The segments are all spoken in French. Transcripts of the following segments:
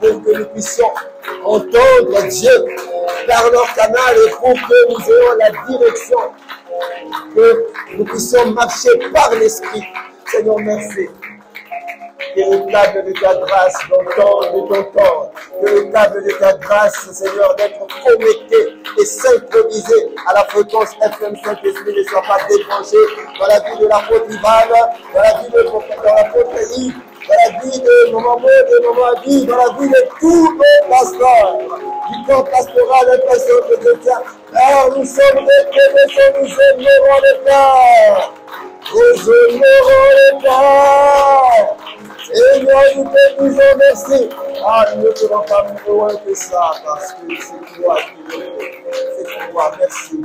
pour que nous puissions entendre Dieu par leur canal et pour que nous ayons la direction, que nous puissions marcher par l'Esprit. Seigneur, merci. Véritable de ta grâce d'entendre, de t'entendre. Véritable de ta grâce, Seigneur, d'être connecté et synchronisé à la fréquence FM Saint-Esprit ne soit pas débranché dans la vie de l'apôtre Ivan, dans la vie de l'apôtre Yves, dans la vie de Maman Maud, de Maman Adi, dans la vie de tous nos pasteurs, du corps pastoral, l'impression que Dieu tient. Car nous sommes reconnaissants, nous aimerons le Père. Nous aimerons le Père. Seigneur, nous te disons merci. Ah, nous ne pourrons pas plus loin que ça, parce que c'est toi qui le fais. C'est toi, merci.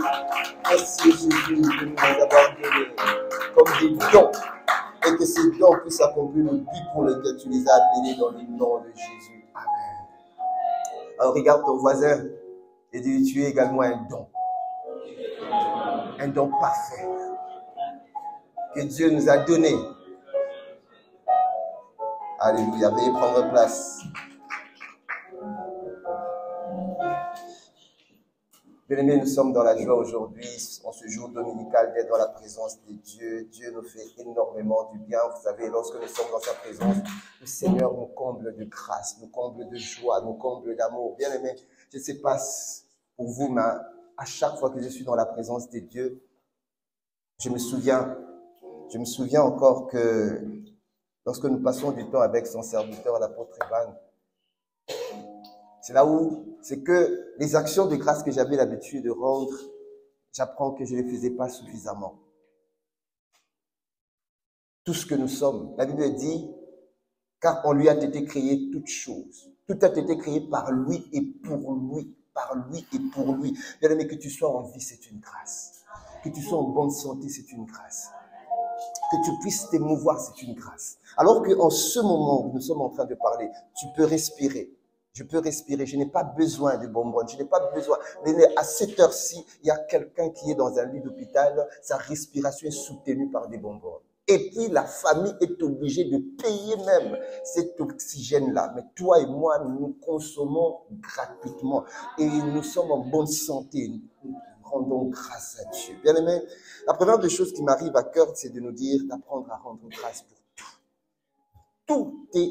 Merci Jésus de nous avoir donné comme des dons. Et que ces dons puissent accomplir le but pour lequel tu les as appelés dans le nom de Jésus. Amen. Alors regarde ton voisin et dis, tu es également un don. Un don parfait. Que Dieu nous a donné. Alléluia. Veuillez prendre place. Bien-aimés, nous sommes dans la joie aujourd'hui, en ce jour dominical, d'être dans la présence de Dieu. Dieu nous fait énormément du bien. Vous savez, lorsque nous sommes dans sa présence, le Seigneur nous comble de grâce, nous comble de joie, nous comble d'amour. Bien-aimés, je ne sais pas pour vous, mais à chaque fois que je suis dans la présence de Dieu, je me souviens encore que lorsque nous passons du temps avec son serviteur, l'apôtre Evan, c'est là où, c'est que les actions de grâce que j'avais l'habitude de rendre, j'apprends que je ne les faisais pas suffisamment. Tout ce que nous sommes, la Bible dit, car on lui a été créé toutes choses. Tout a été créé par lui et pour lui. Par lui et pour lui. Bien aimé, que tu sois en vie, c'est une grâce. Que tu sois en bonne santé, c'est une grâce. Que tu puisses t'émouvoir, c'est une grâce. Alors qu'en ce moment où nous sommes en train de parler, tu peux respirer. Je peux respirer, je n'ai pas besoin de bonbonnes, je n'ai pas besoin. Mais à cette heure-ci, il y a quelqu'un qui est dans un lit d'hôpital, sa respiration est soutenue par des bonbonnes. Et puis la famille est obligée de payer même cet oxygène-là. Mais toi et moi, nous consommons gratuitement et nous sommes en bonne santé. Nous rendons grâce à Dieu. Bien aimé, la première des choses qui m'arrive à cœur, c'est de nous dire d'apprendre à rendre grâce pour tout. Tout est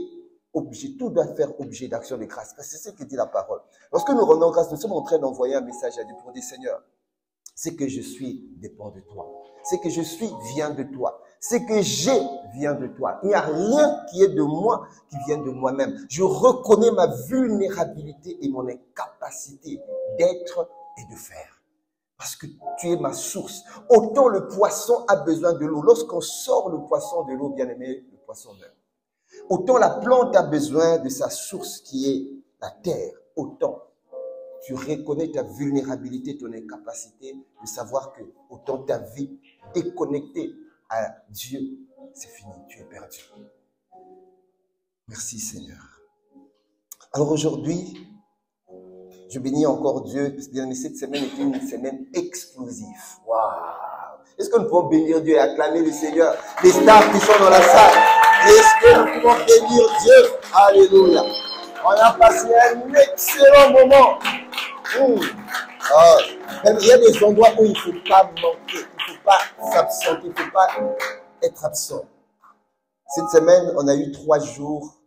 objet, tout doit faire objet d'action de grâce. Parce que c'est ce que dit la parole. Lorsque nous rendons grâce, nous sommes en train d'envoyer un message à Dieu pour dire, Seigneur, ce que je suis dépend de toi. Ce que je suis vient de toi. Ce que j'ai vient de toi. Il n'y a rien qui est de moi qui vient de moi-même. Je reconnais ma vulnérabilité et mon incapacité d'être et de faire. Parce que tu es ma source. Autant le poisson a besoin de l'eau. Lorsqu'on sort le poisson de l'eau, bien aimé, le poisson meurt. Autant la plante a besoin de sa source qui est la terre. Autant tu reconnais ta vulnérabilité, ton incapacité de savoir que autant ta vie déconnectée à Dieu, c'est fini, tu es perdu. Merci Seigneur. Alors aujourd'hui, je bénis encore Dieu, parce que cette semaine était une semaine explosive. Waouh! Est-ce que nous pouvons bénir Dieu et acclamer le Seigneur? Les stars qui sont dans la salle, est-ce que nous pouvons bénir Dieu? Alléluia! On a passé un excellent moment. Il y a des endroits où il ne faut pas manquer, il ne faut pas s'absenter, il ne faut pas être absent. Cette semaine, on a eu 3 jours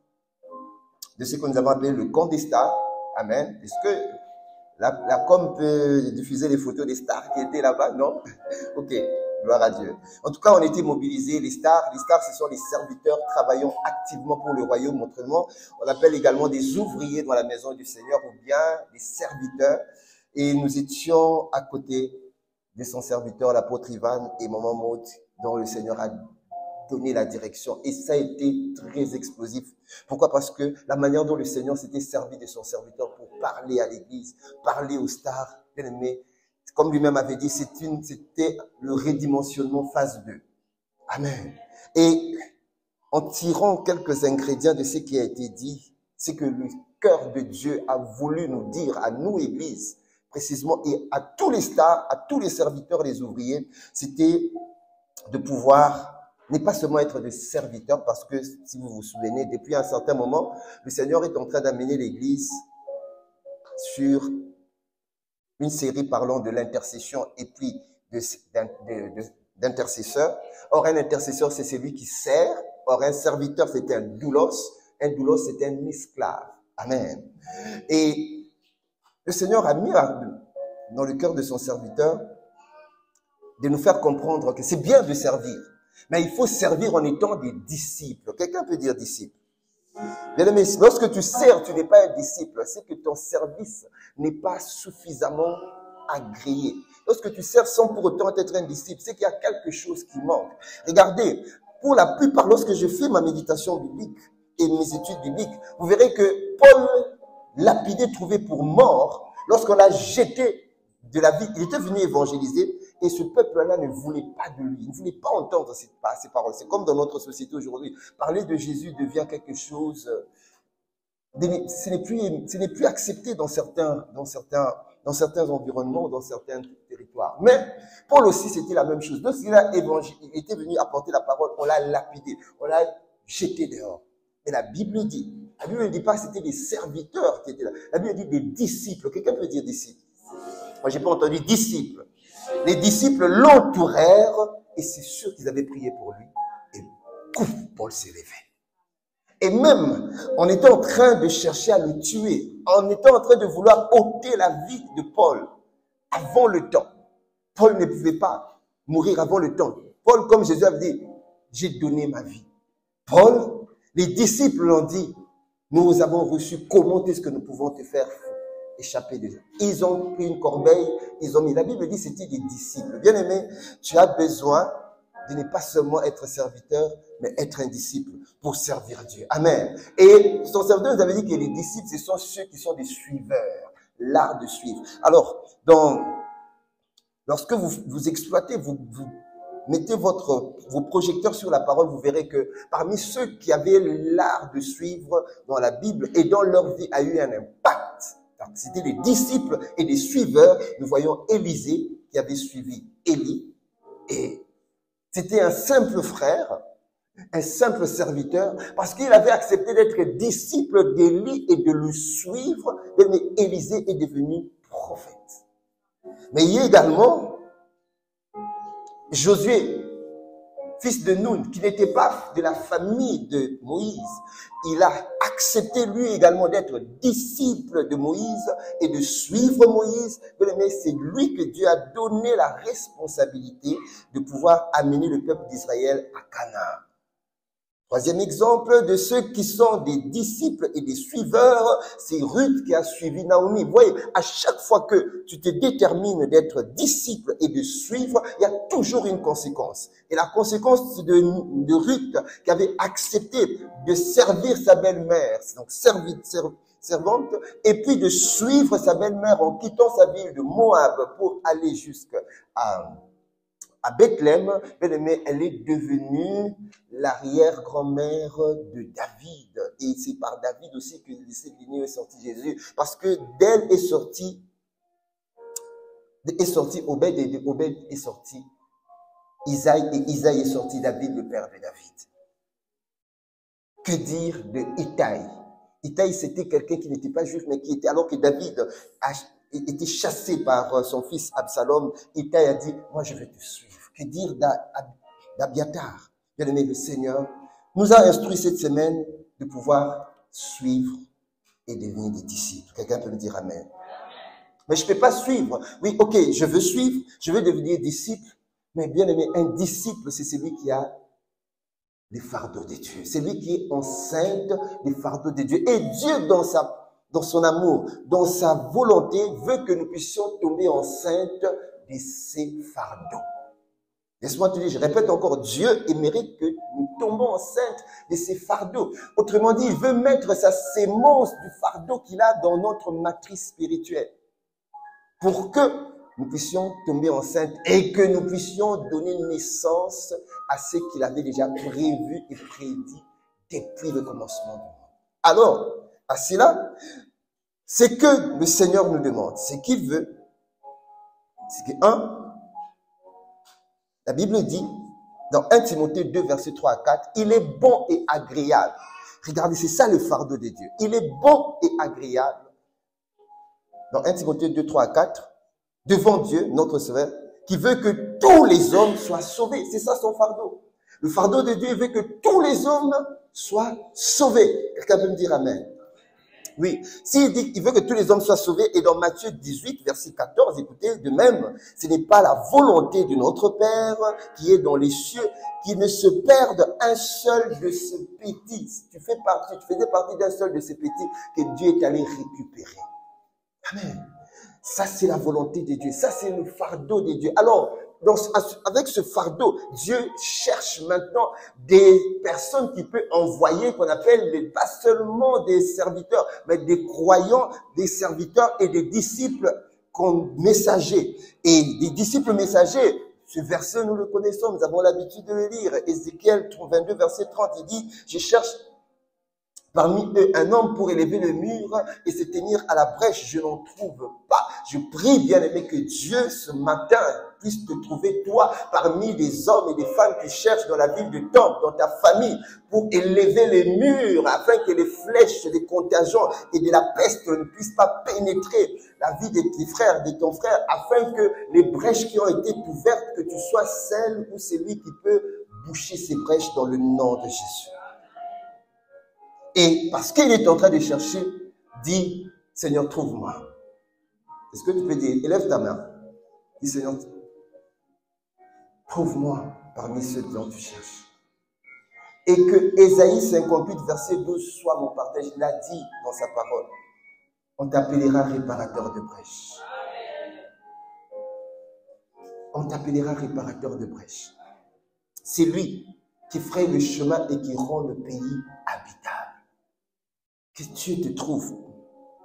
de ce que nous avons appelé le camp des stars. Amen. Est-ce que la com peut diffuser les photos des stars qui étaient là-bas? Non? Ok, gloire à Dieu. En tout cas, on était mobilisés. Les stars, ce sont les serviteurs travaillant activement pour le royaume. Autrement, on appelle également des ouvriers dans la maison du Seigneur ou bien des serviteurs. Et nous étions à côté de son serviteur, l'apôtre Ivan et Maman Maud, dont le Seigneur a donné la direction. Et ça a été très explosif. Pourquoi? Parce que la manière dont le Seigneur s'était servi de son serviteur pour parler à l'église, parler aux stars, bien aimé, comme lui-même avait dit, c'était le redimensionnement phase 2. Amen. Et en tirant quelques ingrédients de ce qui a été dit, c'est que le cœur de Dieu a voulu nous dire, à nous, église, précisément, et à tous les stars, à tous les serviteurs, les ouvriers, c'était de pouvoir n'est pas seulement être des serviteurs, parce que si vous vous souvenez, depuis un certain moment, le Seigneur est en train d'amener l'Église sur une série parlant de l'intercession et puis d'intercesseur. Or, un intercesseur, c'est celui qui sert. Or, un serviteur, c'est un doulos. Un doulos, c'est un esclave. Amen. Et le Seigneur a mis dans le cœur de son serviteur de nous faire comprendre que c'est bien de servir, mais il faut servir en étant des disciples. Quelqu'un peut dire disciple? Bien aimé, lorsque tu sers, tu n'es pas un disciple. C'est que ton service n'est pas suffisamment agréé. Lorsque tu sers sans pour autant être un disciple, c'est qu'il y a quelque chose qui manque. Regardez, pour la plupart, lorsque je fais ma méditation biblique et mes études bibliques, vous verrez que Paul, lapidé, trouvé pour mort, lorsqu'on l'a jeté de la vie, il était venu évangéliser et ce peuple-là ne voulait pas de lui, il ne voulait pas entendre ces paroles. C'est comme dans notre société aujourd'hui. Parler de Jésus devient quelque chose, ce n'est plus accepté dans certains environnements, dans certains territoires. Mais Paul aussi, c'était la même chose. Lorsqu'il il était venu apporter la parole, on l'a lapidé, on l'a jeté dehors. Et la Bible ne dit pas que c'était des serviteurs qui étaient là. La Bible dit des disciples. Quelqu'un peut dire disciples? Moi, j'ai pas entendu disciples. Les disciples l'entourèrent et c'est sûr qu'ils avaient prié pour lui. Et pouf, Paul s'est levé. Et même, on était en train de chercher à le tuer. On était en train de vouloir ôter la vie de Paul avant le temps. Paul ne pouvait pas mourir avant le temps. Paul, comme Jésus avait dit, j'ai donné ma vie. Paul, les disciples l'ont dit, nous avons reçu, comment est-ce que nous pouvons te faire échapper de ça? Ils ont pris une corbeille, ils ont mis. La Bible dit c'était des disciples. Bien aimé, tu as besoin de ne pas seulement être serviteur, mais être un disciple pour servir Dieu. Amen. Et son serviteur nous avait dit que les disciples, ce sont ceux qui sont des suiveurs, l'art de suivre. Alors, lorsque vous exploitez, vous mettez vos projecteurs sur la parole, vous verrez que parmi ceux qui avaient l'art de suivre dans la Bible et dans leur vie a eu un impact. C'était des disciples et des suiveurs. Nous voyons Élisée qui avait suivi Élie. Et c'était un simple frère, un simple serviteur, parce qu'il avait accepté d'être disciple d'Élie et de le suivre. Mais Élisée est devenu prophète. Mais il y a également Josué, fils de Nun, qui n'était pas de la famille de Moïse. Il a accepté lui également d'être disciple de Moïse et de suivre Moïse. Mais c'est lui que Dieu a donné la responsabilité de pouvoir amener le peuple d'Israël à Canaan. Troisième exemple de ceux qui sont des disciples et des suiveurs, c'est Ruth qui a suivi Naomi. Vous voyez, à chaque fois que tu te détermines d'être disciple et de suivre, il y a toujours une conséquence. Et la conséquence de Ruth qui avait accepté de servir sa belle-mère, donc servante, et puis de suivre sa belle-mère en quittant sa ville de Moab pour aller jusqu'à Bethléem, mais elle est devenue l'arrière-grand-mère de David. Et c'est par David aussi que de cette lignée est sorti Jésus. Parce que d'elle est sorti Obed, et de Obed est sorti Isaïe, et Isaïe est sorti David, le père de David. Que dire de Itaï? Itaï, c'était quelqu'un qui n'était pas juif, mais qui était, alors que David a été chassé par son fils Absalom, Itaï a dit, moi je vais te suivre. Que dire d'Abiatar? Bien aimé, le Seigneur nous a instruit cette semaine de pouvoir suivre et devenir des disciples. Quelqu'un peut me dire Amen. Mais je ne peux pas suivre. Oui, ok, je veux suivre, je veux devenir disciple. Mais bien aimé, un disciple, c'est celui qui a les fardeaux de Dieu. C'est lui qui est enceinte des fardeaux de Dieu. Et Dieu, dans son amour, dans sa volonté, veut que nous puissions tomber enceinte de ces fardeaux. Laisse-moi te dire, je répète encore, Dieu aimerait que nous tombons enceintes de ces fardeaux. Autrement dit, il veut mettre sa sémence du fardeau qu'il a dans notre matrice spirituelle pour que nous puissions tomber enceintes et que nous puissions donner naissance à ce qu'il avait déjà prévu et prédit depuis le commencement du monde. Alors, à cela, c'est que le Seigneur nous demande, c'est qu'il veut, c'est que, la Bible dit Dans 1 Timothée 2, versets 3 à 4, il est bon et agréable. Regardez, c'est ça le fardeau de Dieu. Il est bon et agréable. Dans 1 Timothée 2, 3 à 4, devant Dieu, notre Sauveur, qui veut que tous les hommes soient sauvés. C'est ça son fardeau. Le fardeau de Dieu veut que tous les hommes soient sauvés. Quelqu'un peut me dire amen? Oui, s'il dit qu'il veut que tous les hommes soient sauvés, et dans Matthieu 18, verset 14, écoutez, de même, ce n'est pas la volonté de notre Père qui est dans les cieux, qui ne se perde un seul de ce petit. Tu faisais partie d'un seul de ces petits que Dieu est allé récupérer. Amen. Ça, c'est la volonté de Dieu. Ça, c'est le fardeau de Dieu. Alors, avec ce fardeau, Dieu cherche maintenant des personnes qu'il peut envoyer, qu'on appelle pas seulement des serviteurs, mais des croyants, des serviteurs et des disciples messagers. Et des disciples messagers, ce verset, nous le connaissons, nous avons l'habitude de le lire. Ézéchiel 22, verset 30, il dit, je cherche parmi eux un homme pour élever le mur et se tenir à la brèche, je n'en trouve pas. Je prie, bien-aimé, que Dieu, ce matin, puisse te trouver, toi, parmi les hommes et les femmes qui cherchent dans la ville de Temple, dans ta famille, pour élever les murs, afin que les flèches des contagions et de la peste ne puissent pas pénétrer la vie de tes frères, de ton frère, afin que les brèches qui ont été ouvertes, que tu sois celle ou celui qui peut boucher ces brèches dans le nom de Jésus. Et parce qu'il est en train de chercher, dis, Seigneur, trouve-moi. Est-ce que tu peux dire, élève ta main. Dis, Seigneur, trouve-moi parmi ceux dont tu cherches. Et que Ésaïe 58, verset 12 soit mon partage. Il a dit dans sa parole, on t'appellera réparateur de brèches. On t'appellera réparateur de brèches. C'est lui qui fraye le chemin et qui rend le pays habitable. Que Dieu te trouve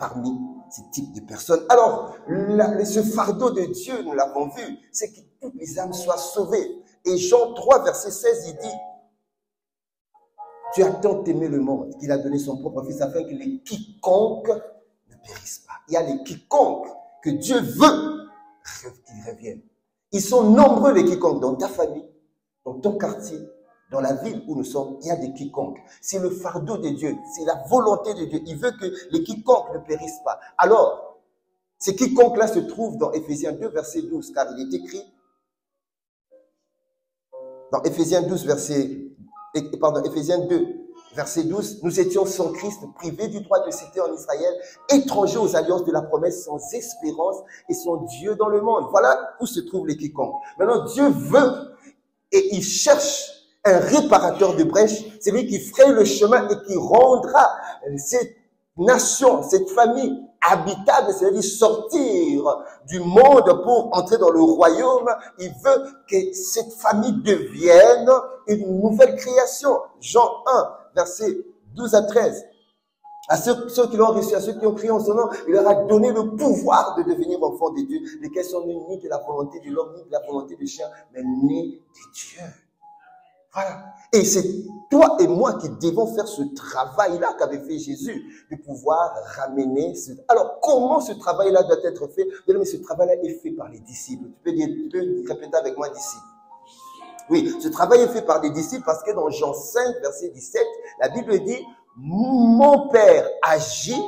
parmi ces types de personnes. Alors, ce fardeau de Dieu, nous l'avons vu, c'est que toutes les âmes soient sauvées. Et Jean 3, verset 16, il dit, Dieu a tant aimé le monde qu'il a donné son propre fils afin que les quiconques ne périssent pas. Il y a les quiconques que Dieu veut qu'ils reviennent. Ils sont nombreux les quiconques dans ta famille, dans ton quartier, dans la ville où nous sommes, il y a des quiconques. C'est le fardeau de Dieu, c'est la volonté de Dieu. Il veut que les quiconques ne périssent pas. Alors, ces quiconques-là se trouvent dans Éphésiens 2, verset 12, car il est écrit, dans Éphésiens 2, verset 12, nous étions sans Christ, privés du droit de cité en Israël, étrangers aux alliances de la promesse, sans espérance et sans Dieu dans le monde. Voilà où se trouvent les quiconques. Maintenant, Dieu veut et il cherche un réparateur de brèches, c'est lui qui fraye le chemin et qui rendra cette nation, cette famille habitable, c'est-à-dire sortir du monde pour entrer dans le royaume. Il veut que cette famille devienne une nouvelle création. Jean 1, versets 12 à 13. À ceux qui l'ont reçu, à ceux qui ont crié en son nom, il leur a donné le pouvoir de devenir enfants de Dieu, lesquels sont nés ni de la volonté de l'homme, ni de la volonté du chien, mais nés de Dieu. Voilà. Et c'est toi et moi qui devons faire ce travail-là qu'avait fait Jésus, de pouvoir ramener ce... Alors, comment ce travail-là doit être fait? Mais ce travail-là est fait par les disciples. Tu peux répéter avec moi, disciples. Oui, ce travail est fait par des disciples parce que dans Jean 5, verset 17, la Bible dit, mon Père agit,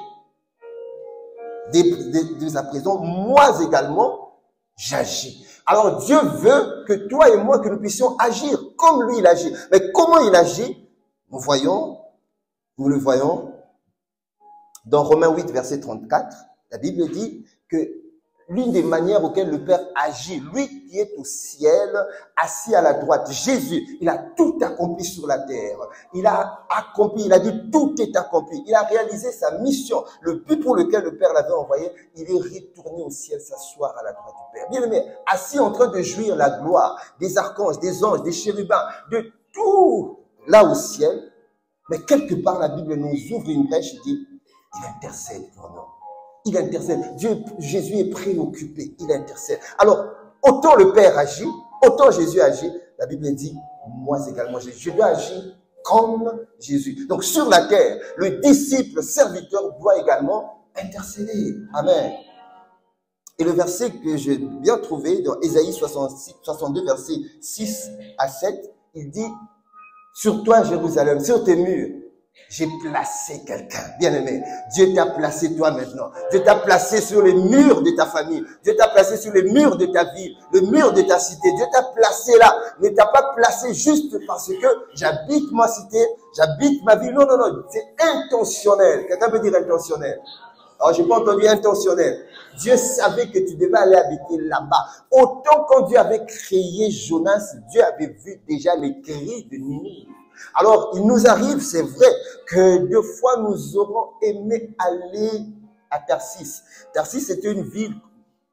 dès à présent, moi également, j'agis. Alors Dieu veut que toi et moi, que nous puissions agir comme lui il agit. Mais comment il agit? Nous le voyons dans Romains 8, verset 34. La Bible dit que l'une des manières auxquelles le Père agit, lui qui est au ciel, assis à la droite, Jésus, il a tout accompli sur la terre. Il a dit tout est accompli. Il a réalisé sa mission. Le but pour lequel le Père l'avait envoyé, il est retourné au ciel s'asseoir à la droite du Père. Bien aimé, assis en train de jouir la gloire des archanges, des anges, des chérubins, de tout là au ciel. Mais quelque part, la Bible nous ouvre une brèche et dit, il intercède pour nous. Il intercède. Jésus est préoccupé. Il intercède. Alors, autant le Père agit, autant Jésus agit. La Bible dit, moi également, je dois agir comme Jésus. Donc, sur la terre, le disciple serviteur doit également intercéder. Amen. Et le verset que j'ai bien trouvé dans Ésaïe 62, verset 6 à 7, il dit, sur toi, Jérusalem, sur tes murs, j'ai placé quelqu'un. Bien-aimé, Dieu t'a placé toi maintenant. Dieu t'a placé sur les murs de ta famille. Dieu t'a placé sur les murs de ta ville, le mur de ta cité. Dieu t'a placé là. Ne t'a pas placé juste parce que j'habite ma cité, j'habite ma ville. Non, non, non, c'est intentionnel. Quelqu'un peut dire intentionnel? Alors, j'ai pas entendu intentionnel. Dieu savait que tu devais aller habiter là-bas. Autant quand Dieu avait créé Jonas, Dieu avait vu déjà les cris de Ninive. Alors, il nous arrive, c'est vrai, que deux fois nous aurons aimé aller à Tarsis. Tarsis, c'était une ville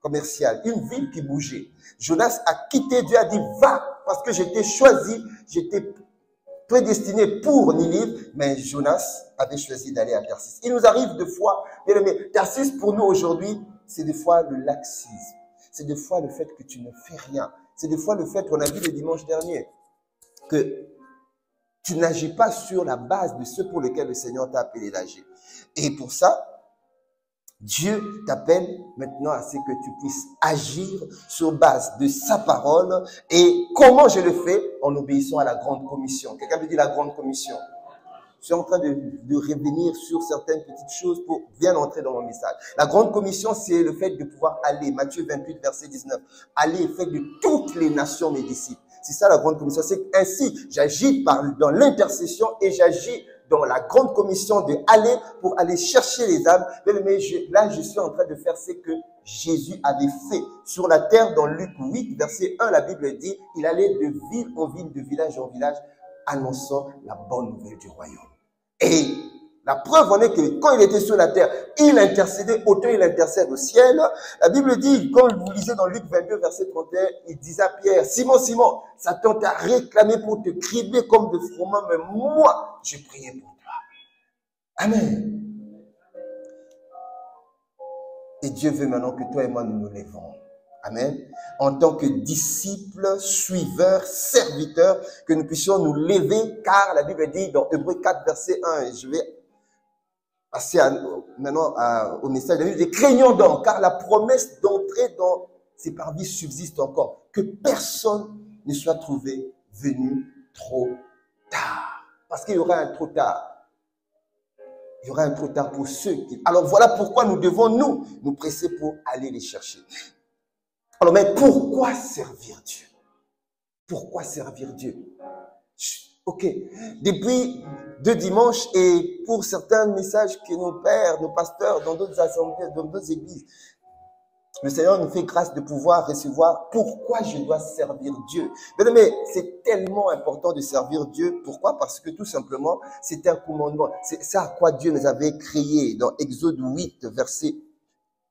commerciale, une ville qui bougeait. Jonas a quitté, Dieu a dit, va, parce que j'étais choisi, j'étais prédestiné pour Ninive, mais Jonas avait choisi d'aller à Tarsis. Il nous arrive deux fois, bien aimé, Tarsis pour nous aujourd'hui, c'est des fois le laxisme. C'est des fois le fait que tu ne fais rien. C'est des fois le fait qu'on a vu le dimanche dernier, que tu n'agis pas sur la base de ce pour lequel le Seigneur t'a appelé d'agir. Et pour ça, Dieu t'appelle maintenant à ce que tu puisses agir sur base de sa parole. Et comment je le fais? En obéissant à la grande commission. Quelqu'un me dit la grande commission. Je suis en train de revenir sur certaines petites choses pour bien entrer dans mon message. La grande commission, c'est le fait de pouvoir aller. Matthieu 28, verset 19. Aller et faire de toutes les nations mes disciples. C'est ça la grande commission. C'est ainsi, j'agis dans l'intercession et j'agis dans la grande commission de aller pour aller chercher les âmes. Mais là, je suis en train de faire ce que Jésus avait fait sur la terre dans Luc 8, verset 1. La Bible dit, il allait de ville en ville, de village en village, annonçant la bonne nouvelle du royaume. Et la preuve en est que quand il était sur la terre, il intercédait, autant il intercède au ciel. La Bible dit, quand vous lisez dans Luc 22, verset 31, il disait à Pierre, Simon, Simon, Satan t'a réclamé pour te cribler comme de froment, mais moi, j'ai prié pour toi. Amen. Et Dieu veut maintenant que toi et moi nous nous lèvons. Amen. En tant que disciples, suiveurs, serviteurs, que nous puissions nous lever, car la Bible dit dans Hébreux 4, verset 1, et je vais passer maintenant au message de la Bible, dit, craignons donc, car la promesse d'entrer dans ces parvis subsiste encore, que personne ne soit trouvé venu trop tard. Parce qu'il y aura un trop tard. Il y aura un trop tard pour ceux qui... Alors voilà pourquoi nous devons nous presser pour aller les chercher. Alors mais pourquoi servir Dieu? Pourquoi servir Dieu? Ok, depuis 2 dimanches et pour certains messages que nos pères, nos pasteurs, dans d'autres assemblées, dans d'autres églises, le Seigneur nous fait grâce de pouvoir recevoir pourquoi je dois servir Dieu. Mais c'est tellement important de servir Dieu. Pourquoi? Parce que tout simplement, c'est un commandement. C'est ça à quoi Dieu nous avait créé. Dans Exode 8,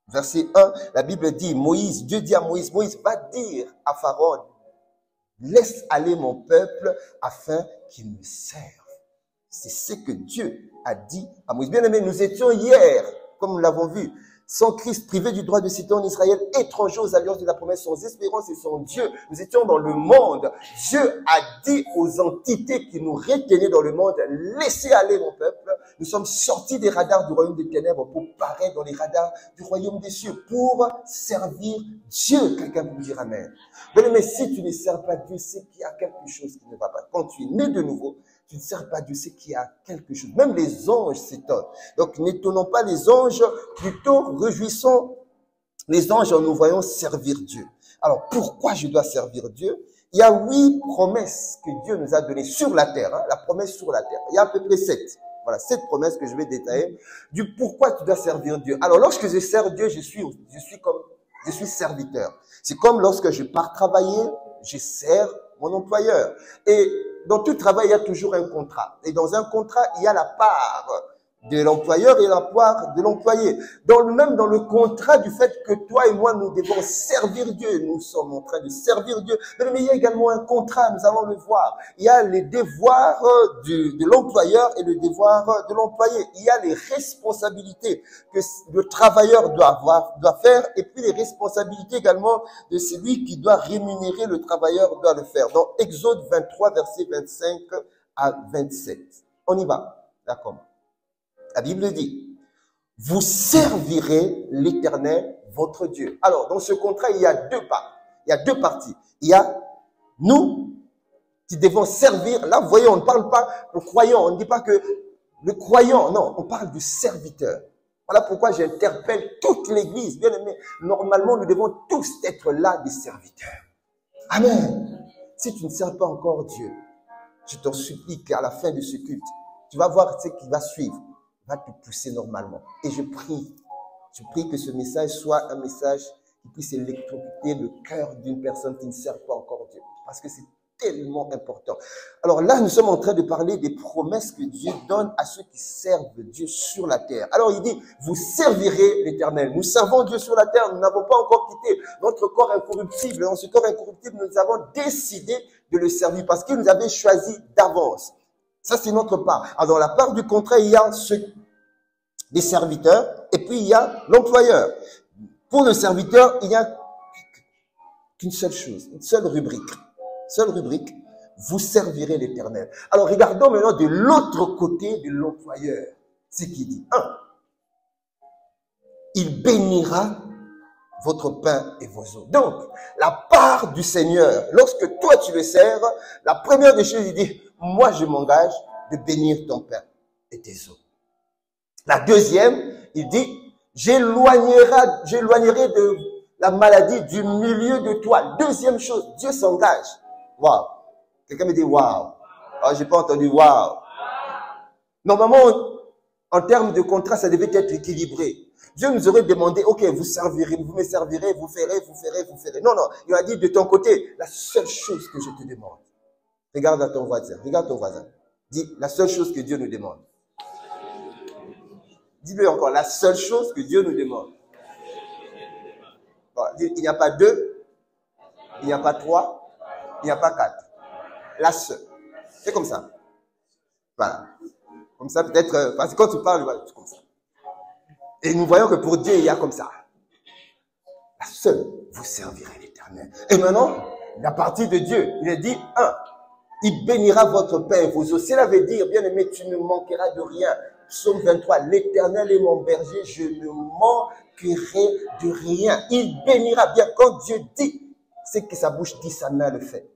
verset 1, la Bible dit, Dieu dit à Moïse, Moïse va dire à Pharaon, laisse aller mon peuple afin qu'il me serve. C'est ce que Dieu a dit à Moïse. Bien aimé, nous étions hier, comme nous l'avons vu, sans Christ, privés du droit de cité en Israël, étrangers aux alliances de la promesse, sans espérance et sans Dieu. Nous étions dans le monde. Dieu a dit aux entités qui nous retenaient dans le monde, laissez aller mon peuple. Nous sommes sortis des radars du royaume des ténèbres pour paraître dans les radars du royaume des cieux, pour servir Dieu. Quelqu'un peut me dire amen. Mais si tu ne sers pas Dieu, c'est qu'il y a quelque chose qui ne va pas. Quand tu es né de nouveau, tu ne sers pas Dieu, c'est qu'il y a quelque chose. Même les anges s'étonnent. Donc, n'étonnons pas les anges, plutôt réjouissons les anges en nous voyant servir Dieu. Alors, pourquoi je dois servir Dieu? Il y a 8 promesses que Dieu nous a données sur la terre, la promesse sur la terre. Il y a à peu près 7. Voilà, 7 promesses que je vais détailler du pourquoi tu dois servir Dieu. Alors, lorsque je sers Dieu, je suis serviteur. C'est comme lorsque je pars travailler, je sers mon employeur. Et dans tout travail, il y a toujours un contrat. Et dans un contrat, il y a la part de l'employeur et la part de l'employé. Même dans le contrat du fait que toi et moi, nous devons servir Dieu. Nous sommes en train de servir Dieu. Mais il y a également un contrat, nous allons le voir. Il y a les devoirs de l'employeur et le devoir de l'employé. Il y a les responsabilités que le travailleur doit faire, et puis les responsabilités également de celui qui doit rémunérer le travailleur doit le faire. Dans Exode 23, versets 25 à 27. On y va. D'accord. La Bible dit, vous servirez l'Éternel, votre Dieu. Alors, dans ce contrat, il y a 2 parts. Il y a 2 parties. Il y a nous qui devons servir. Là, vous voyez, on ne parle pas le croyant, on ne dit pas que le croyant, non, on parle du serviteur. Voilà pourquoi j'interpelle toute l'Église. Bien aimé, normalement, nous devons tous être là des serviteurs. Amen. Si tu ne sers pas encore Dieu, je t'en supplie qu'à la fin de ce culte, tu vas voir ce qui va suivre, va te pousser normalement. Et je prie que ce message soit un message qui puisse électrocuter le cœur d'une personne qui ne sert pas encore Dieu. Parce que c'est tellement important. Alors là, nous sommes en train de parler des promesses que Dieu donne à ceux qui servent Dieu sur la terre. Alors il dit, vous servirez l'Éternel. Nous servons Dieu sur la terre, nous n'avons pas encore quitté notre corps incorruptible. Dans ce corps incorruptible, nous avons décidé de le servir parce qu'il nous avait choisi d'avance. Ça, c'est notre part. Alors, dans la part du contrat, il y a des serviteurs et puis il y a l'employeur. Pour le serviteur, il n'y a qu'une seule chose, une seule rubrique. Vous servirez l'Éternel. Alors, regardons maintenant de l'autre côté de l'employeur. C'est qu'il dit, 1. Il bénira votre pain et vos eaux. Donc, la part du Seigneur, lorsque toi tu le sers, la première des choses, il dit, moi je m'engage de bénir ton pain et tes eaux. La deuxième, il dit, j'éloignerai de la maladie du milieu de toi. Deuxième chose, Dieu s'engage. Waouh. Quelqu'un me dit waouh. Ah, j'ai pas entendu waouh. Normalement, en termes de contrat, ça devait être équilibré. Dieu nous aurait demandé, ok, vous me servirez, vous ferez. Non, non. Il a dit de ton côté, la seule chose que je te demande. Regarde à ton voisin. Dis, la seule chose que Dieu nous demande. Dis-le encore, la seule chose que Dieu nous demande. Bon, il n'y a pas 2, il n'y a pas 3, il n'y a pas 4. La seule. C'est comme ça. Voilà. Comme ça, peut-être, parce que quand tu parles, voilà, c'est comme ça. Et nous voyons que pour Dieu, il y a comme ça. La seule, vous servirez l'Éternel. Et maintenant, la partie de Dieu, il a dit, 1, il bénira votre pain et vos eaux. Cela veut dire, bien aimé, tu ne manqueras de rien. Psaume 23, l'Éternel est mon berger, je ne manquerai de rien. Il bénira bien. Quand Dieu dit, c'est que sa bouche dit, sa main le fait.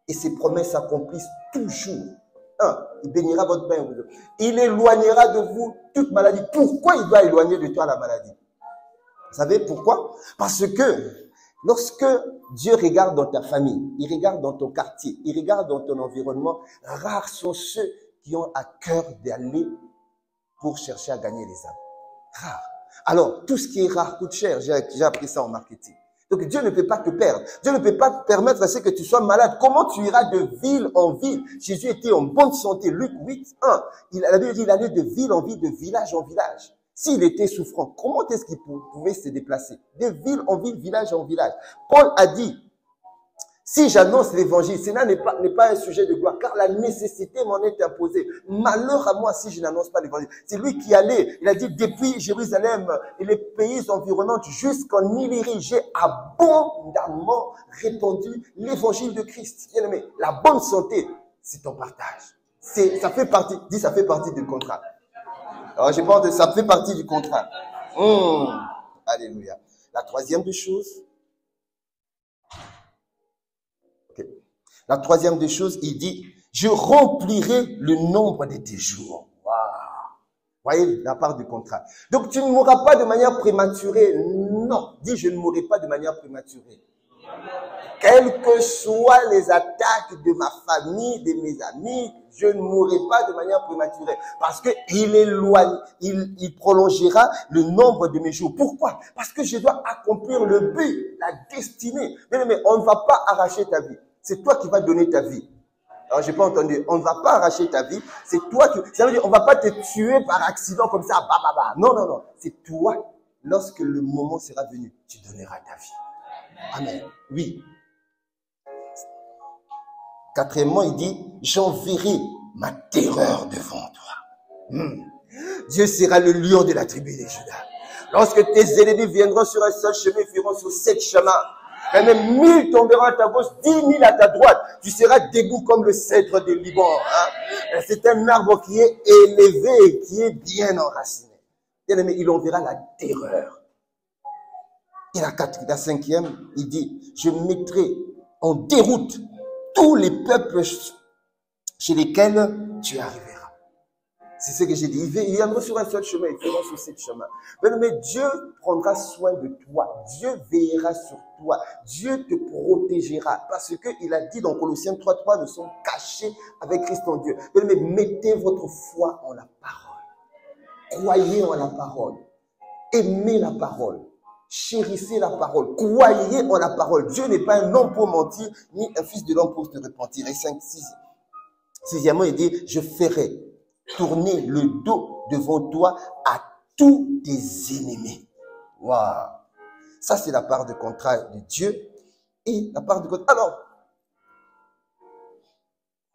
Et ses promesses s'accomplissent toujours. 1, il bénira votre pain et vos eaux. Il éloignera de vous toute maladie. Pourquoi il doit éloigner de toi la maladie? Vous savez pourquoi? Parce que lorsque Dieu regarde dans ta famille, il regarde dans ton quartier, il regarde dans ton environnement, rares sont ceux qui ont à cœur d'aller pour chercher à gagner les âmes. Rare. Alors, tout ce qui est rare coûte cher. J'ai appris ça en marketing. Donc, Dieu ne peut pas te perdre. Dieu ne peut pas te permettre à ce que tu sois malade. Comment tu iras de ville en ville? Jésus était en bonne santé. Luc 8, 1. Il allait de ville en ville, de village en village. S'il était souffrant, comment est-ce qu'il pouvait se déplacer? De ville en ville, village en village. Paul a dit, si j'annonce l'évangile, cela n'est pas un sujet de gloire, car la nécessité m'en est imposée. Malheur à moi si je n'annonce pas l'évangile. C'est lui qui allait, il a dit, depuis Jérusalem et les pays environnants jusqu'en Illyrie, j'ai abondamment répandu l'évangile de Christ. Bien aimé, la bonne santé, c'est ton partage. Ça fait partie du contrat. Alors, j'ai pas honte, ça fait partie du contrat. Alléluia. La troisième des choses, la troisième des choses, il dit, je remplirai le nombre de tes jours. Waouh. Voyez la part du contrat. Donc, tu ne mourras pas de manière prématurée. Non. Dis, je ne mourrai pas de manière prématurée. Quelles que soient les attaques de ma famille, de mes amis, je ne mourrai pas de manière prématurée. Parce que il prolongera le nombre de mes jours. Pourquoi? Parce que je dois accomplir le but, la destinée. Mais on ne va pas arracher ta vie. C'est toi qui vas donner ta vie. Alors, j'ai pas entendu. On ne va pas arracher ta vie. C'est toi qui, ça veut dire, on va pas te tuer par accident comme ça, Non, non, non. C'est toi, lorsque le moment sera venu, tu donneras ta vie. Amen. Oui. Quatrièmement, il dit, j'enverrai ma terreur devant toi. Dieu sera le lion de la tribu de Juda. Lorsque tes ennemis viendront sur un seul chemin, ils fuiront sur 7 chemins. Et même 1000 tomberont à ta gauche, 10 000 à ta droite. Tu seras debout comme le cèdre de Liban. C'est un arbre qui est élevé, qui est bien enraciné. Bien aimé, il enverra la terreur. Et la cinquième, il dit, je mettrai en déroute tous les peuples chez lesquels tu arriveras. C'est ce que j'ai dit. Ils viendront sur un seul chemin, ils feront sur sept chemins. Mais Dieu prendra soin de toi. Dieu veillera sur toi. Dieu te protégera. Parce qu'il a dit dans Colossiens 3:3, nous sommes cachés avec Christ en Dieu. Mais mettez votre foi en la parole. Croyez en la parole. Aimez la parole. Chérissez la parole. Croyez en la parole. Dieu n'est pas un homme pour mentir, ni un fils de l'homme pour se repentir. Et sixièmement, il dit, je ferai tourner le dos devant toi à tous tes ennemis. Waouh! Ça, c'est la part de contrat de Dieu et la part de contrat. Alors,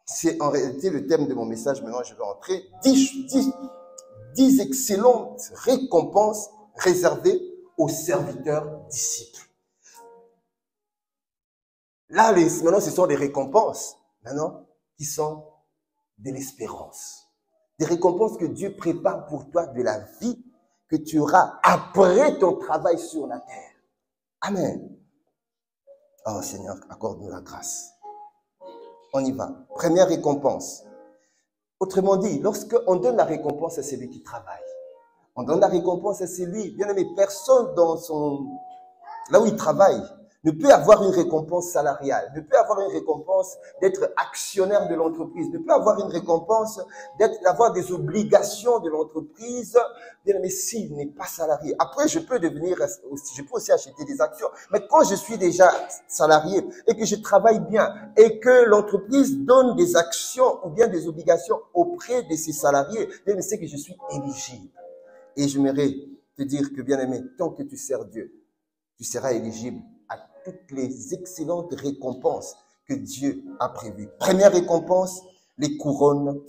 c'est en réalité le thème de mon message. Maintenant, je vais entrer. 10 excellentes récompenses réservées aux serviteurs disciples. Là, maintenant, ce sont des récompenses, maintenant, qui sont de l'espérance. Des récompenses que Dieu prépare pour toi de la vie que tu auras après ton travail sur la terre. Amen. Oh Seigneur, accorde-nous la grâce. On y va. Première récompense. Autrement dit, lorsqu'on donne la récompense à celui qui travaille, on donne la récompense à celui, bien aimé, personne là où il travaille ne peut avoir une récompense salariale, ne peut avoir une récompense d'être actionnaire de l'entreprise, ne peut avoir une récompense d'avoir des obligations de l'entreprise, bien aimé, s'il n'est pas salarié. Après, je peux aussi acheter des actions, mais quand je suis déjà salarié et que je travaille bien et que l'entreprise donne des actions ou bien des obligations auprès de ses salariés, bien aimé, c'est que je suis éligible. Et j'aimerais te dire que, bien aimé, tant que tu sers Dieu, tu seras éligible à toutes les excellentes récompenses que Dieu a prévues. Première récompense, les couronnes.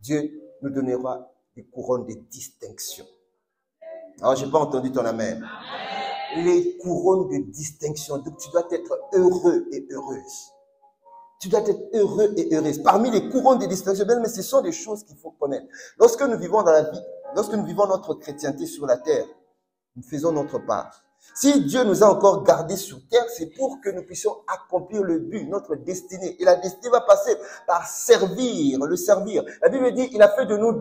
Dieu nous donnera des couronnes de distinction. Alors, je n'ai pas entendu ton amen. Les couronnes de distinction. Donc, tu dois être heureux et heureuse. Tu dois être heureux et heureuse. Parmi les couronnes de distinction, mais ce sont des choses qu'il faut connaître. Lorsque nous vivons dans la vie, lorsque nous vivons notre chrétienté sur la terre, nous faisons notre part. Si Dieu nous a encore gardés sur terre, c'est pour que nous puissions accomplir le but, notre destinée. Et la destinée va passer par le servir. La Bible dit, il a fait de nous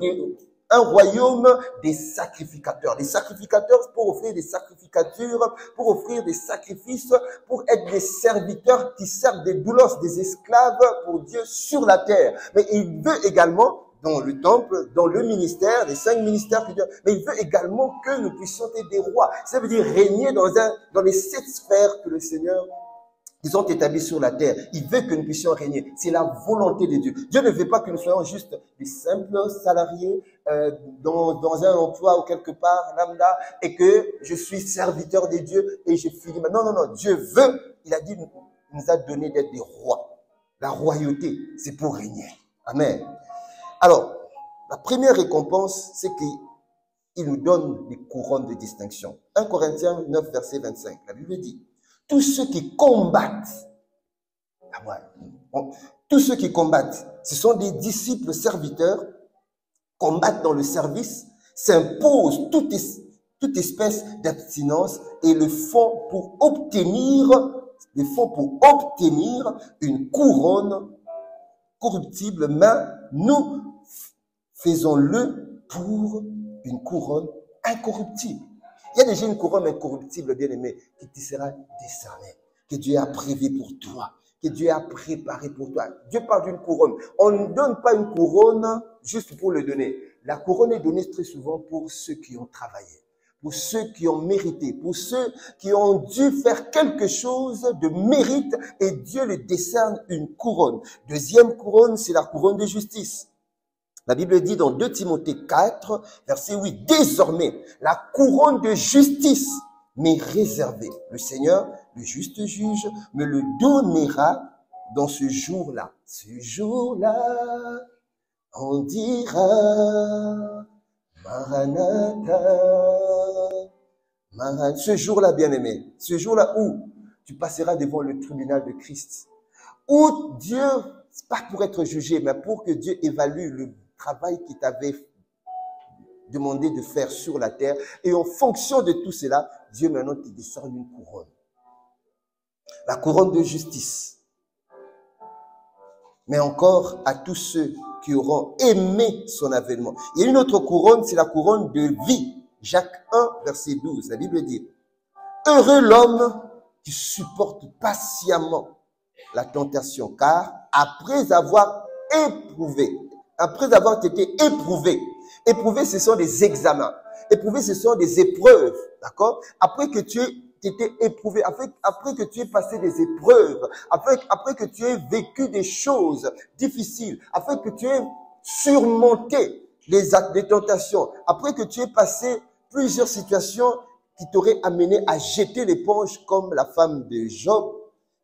un royaume des sacrificateurs. Des sacrificateurs pour offrir des sacrificatures, pour offrir des sacrifices, pour être des serviteurs qui servent des doulos, des esclaves pour Dieu sur la terre. Mais il veut également, dans le temple, dans le ministère, les 5 ministères que Dieu, mais il veut également que nous puissions être des rois. Ça veut dire régner dans les 7 sphères que le Seigneur, ils ont établies sur la terre. Il veut que nous puissions régner. C'est la volonté de Dieu. Dieu ne veut pas que nous soyons juste des simples salariés dans un emploi ou quelque part, lambda, et que je suis serviteur de Dieu et je finis. Non. Dieu veut, il a dit, il nous a donné d'être des rois. La royauté, c'est pour régner. Amen. Alors, la première récompense, c'est qu'il nous donne des couronnes de distinction. 1 Corinthiens 9, verset 25. La Bible dit, tous ceux qui combattent, tous ceux qui combattent, ce sont des disciples serviteurs, combattent dans le service, s'imposent toute espèce d'abstinence et le font pour obtenir une couronne corruptible, mais nous faisons-le pour une couronne incorruptible. Il y a déjà une couronne incorruptible, bien-aimé, qui te sera décernée, que Dieu a prévu pour toi, que Dieu a préparé pour toi. Dieu parle d'une couronne. On ne donne pas une couronne juste pour le donner. La couronne est donnée très souvent pour ceux qui ont travaillé, pour ceux qui ont mérité, pour ceux qui ont dû faire quelque chose de mérite et Dieu le décerne une couronne. Deuxième couronne, c'est la couronne de justice. La Bible dit dans 2 Timothée 4, verset 8, « Désormais, la couronne de justice m'est réservée. Le Seigneur, le juste juge, me le donnera dans ce jour-là. » Ce jour-là, on dira, Maranatha, Maranatha. Ce jour-là, bien-aimé, ce jour-là où tu passeras devant le tribunal de Christ, où Dieu, pas pour être jugé, mais pour que Dieu évalue le travail qu'il t'avait demandé de faire sur la terre. Et en fonction de tout cela, Dieu maintenant te décerne une couronne. La couronne de justice. mais encore à tous ceux qui auront aimé son avènement. Il y a une autre couronne, c'est la couronne de vie. Jacques 1, verset 12, la Bible dit, « Heureux l'homme qui supporte patiemment la tentation, car après avoir été éprouvé, ce sont des examens. Éprouvé, ce sont des épreuves, d'accord? Après que tu aies été éprouvé, après que tu aies passé des épreuves, après que tu aies vécu des choses difficiles, après que tu aies surmonté les actes, les tentations, après que tu aies passé plusieurs situations qui t'auraient amené à jeter l'éponge comme la femme de Job,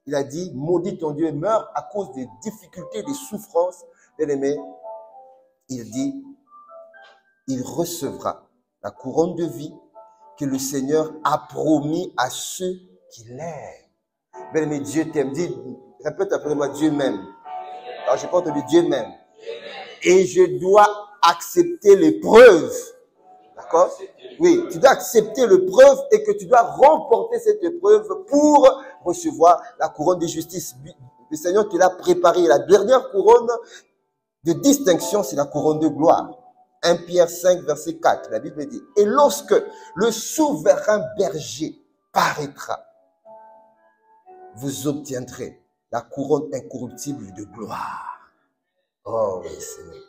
il a dit, maudit ton Dieu, meurt à cause des difficultés, des souffrances. Bien-aimé, il dit, il recevra la couronne de vie que le Seigneur a promis à ceux qui l'aiment. Bien-aimé, Dieu t'aime. Dis, répète après moi, Dieu m'aime. Alors, j'ai pas entendu, Dieu m'aime. Et je dois accepter l'épreuve. D'accord? Oui, tu dois accepter l'épreuve et que tu dois remporter cette épreuve pour recevoir la couronne de justice. Le Seigneur te l'a préparée. La dernière couronne de distinction, c'est la couronne de gloire. 1 Pierre 5, verset 4, la Bible dit, « Et lorsque le souverain berger paraîtra, vous obtiendrez la couronne incorruptible de gloire. » Oh oui, Seigneur.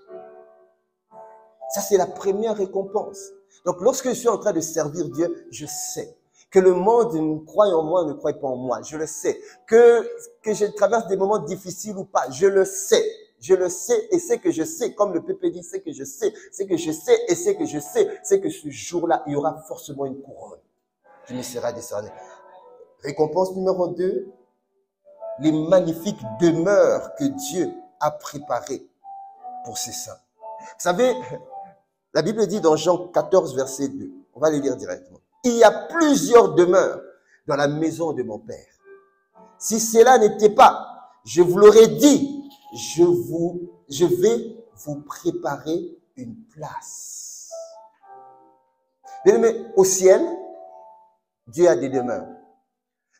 Ça, c'est la première récompense. Donc, lorsque je suis en train de servir Dieu, je sais que le monde croit en moi, ne croit pas en moi. Je le sais. Que je traverse des moments difficiles ou pas, je le sais. Je le sais et c'est que je sais, comme le peuple dit, c'est que je sais, c'est que je sais et c'est que je sais, c'est que ce jour-là, il y aura forcément une couronne qui me sera décernée. Récompense numéro 2, les magnifiques demeures que Dieu a préparées pour ses saints. Vous savez, la Bible dit dans Jean 14, verset 2, on va les lire directement. Il y a plusieurs demeures dans la maison de mon Père. Si cela n'était pas, je vous l'aurais dit, je vais vous préparer une place. Bien aimé, au ciel, Dieu a des demeures.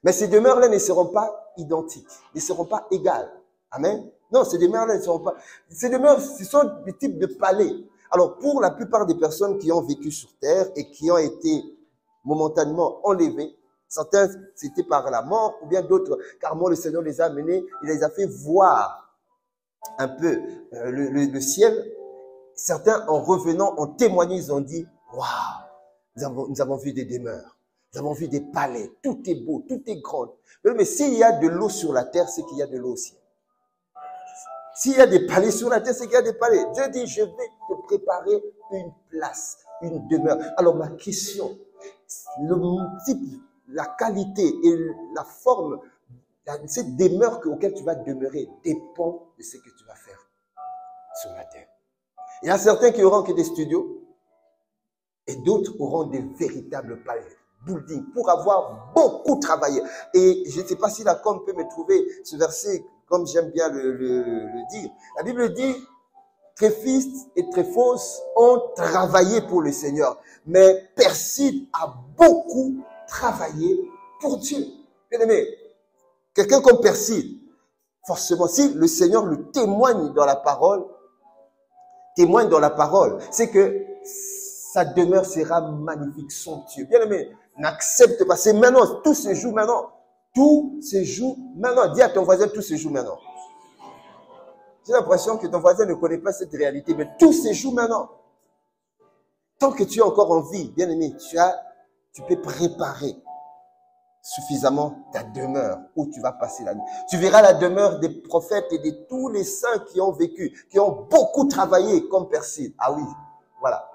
Mais ces demeures-là ne seront pas identiques, ne seront pas égales. Amen. Non, ces demeures-là ne seront pas. Ces demeures, ce sont des types de palais. Alors, pour la plupart des personnes qui ont vécu sur terre et qui ont été momentanément enlevées, certains, c'était par la mort, ou bien d'autres, carrément le Seigneur les a amenés, il les a fait voir un peu le ciel. Certains, en revenant, en témoignant, ils ont dit, waouh, nous avons vu des demeures, nous avons vu des palais, tout est beau, tout est grand. Mais s'il y a de l'eau sur la terre, c'est qu'il y a de l'eau au ciel. S'il y a des palais sur la terre, c'est qu'il y a des palais. Dieu dit, je vais te préparer une place, une demeure. Alors ma question, le type, la qualité et la forme, cette demeure auquel tu vas demeurer dépend de ce que tu vas faire sur la terre. Il y a certains qui auront que des studios et d'autres auront des véritables palais, buildings, pour avoir beaucoup travaillé. Et je ne sais pas si la com peut me trouver ce verset, comme j'aime bien le dire. La Bible dit, Tréphiste et Tréphos ont travaillé pour le Seigneur, mais Perside a beaucoup travaillé pour Dieu. Bien aimé, quelqu'un comme Perside, forcément, si le Seigneur le témoigne dans la parole, c'est que sa demeure sera magnifique, somptueux. Bien aimé, n'accepte pas. C'est maintenant, tout se joue maintenant. Tout se joue maintenant. Dis à ton voisin, tout se joue maintenant. J'ai l'impression que ton voisin ne connaît pas cette réalité, mais tout se joue maintenant. Tant que tu es encore en vie, bien aimé, tu peux préparer suffisamment ta demeure où tu vas passer la nuit. Tu verras la demeure des prophètes et de tous les saints qui ont vécu, qui ont beaucoup travaillé comme Perside. Ah oui, voilà.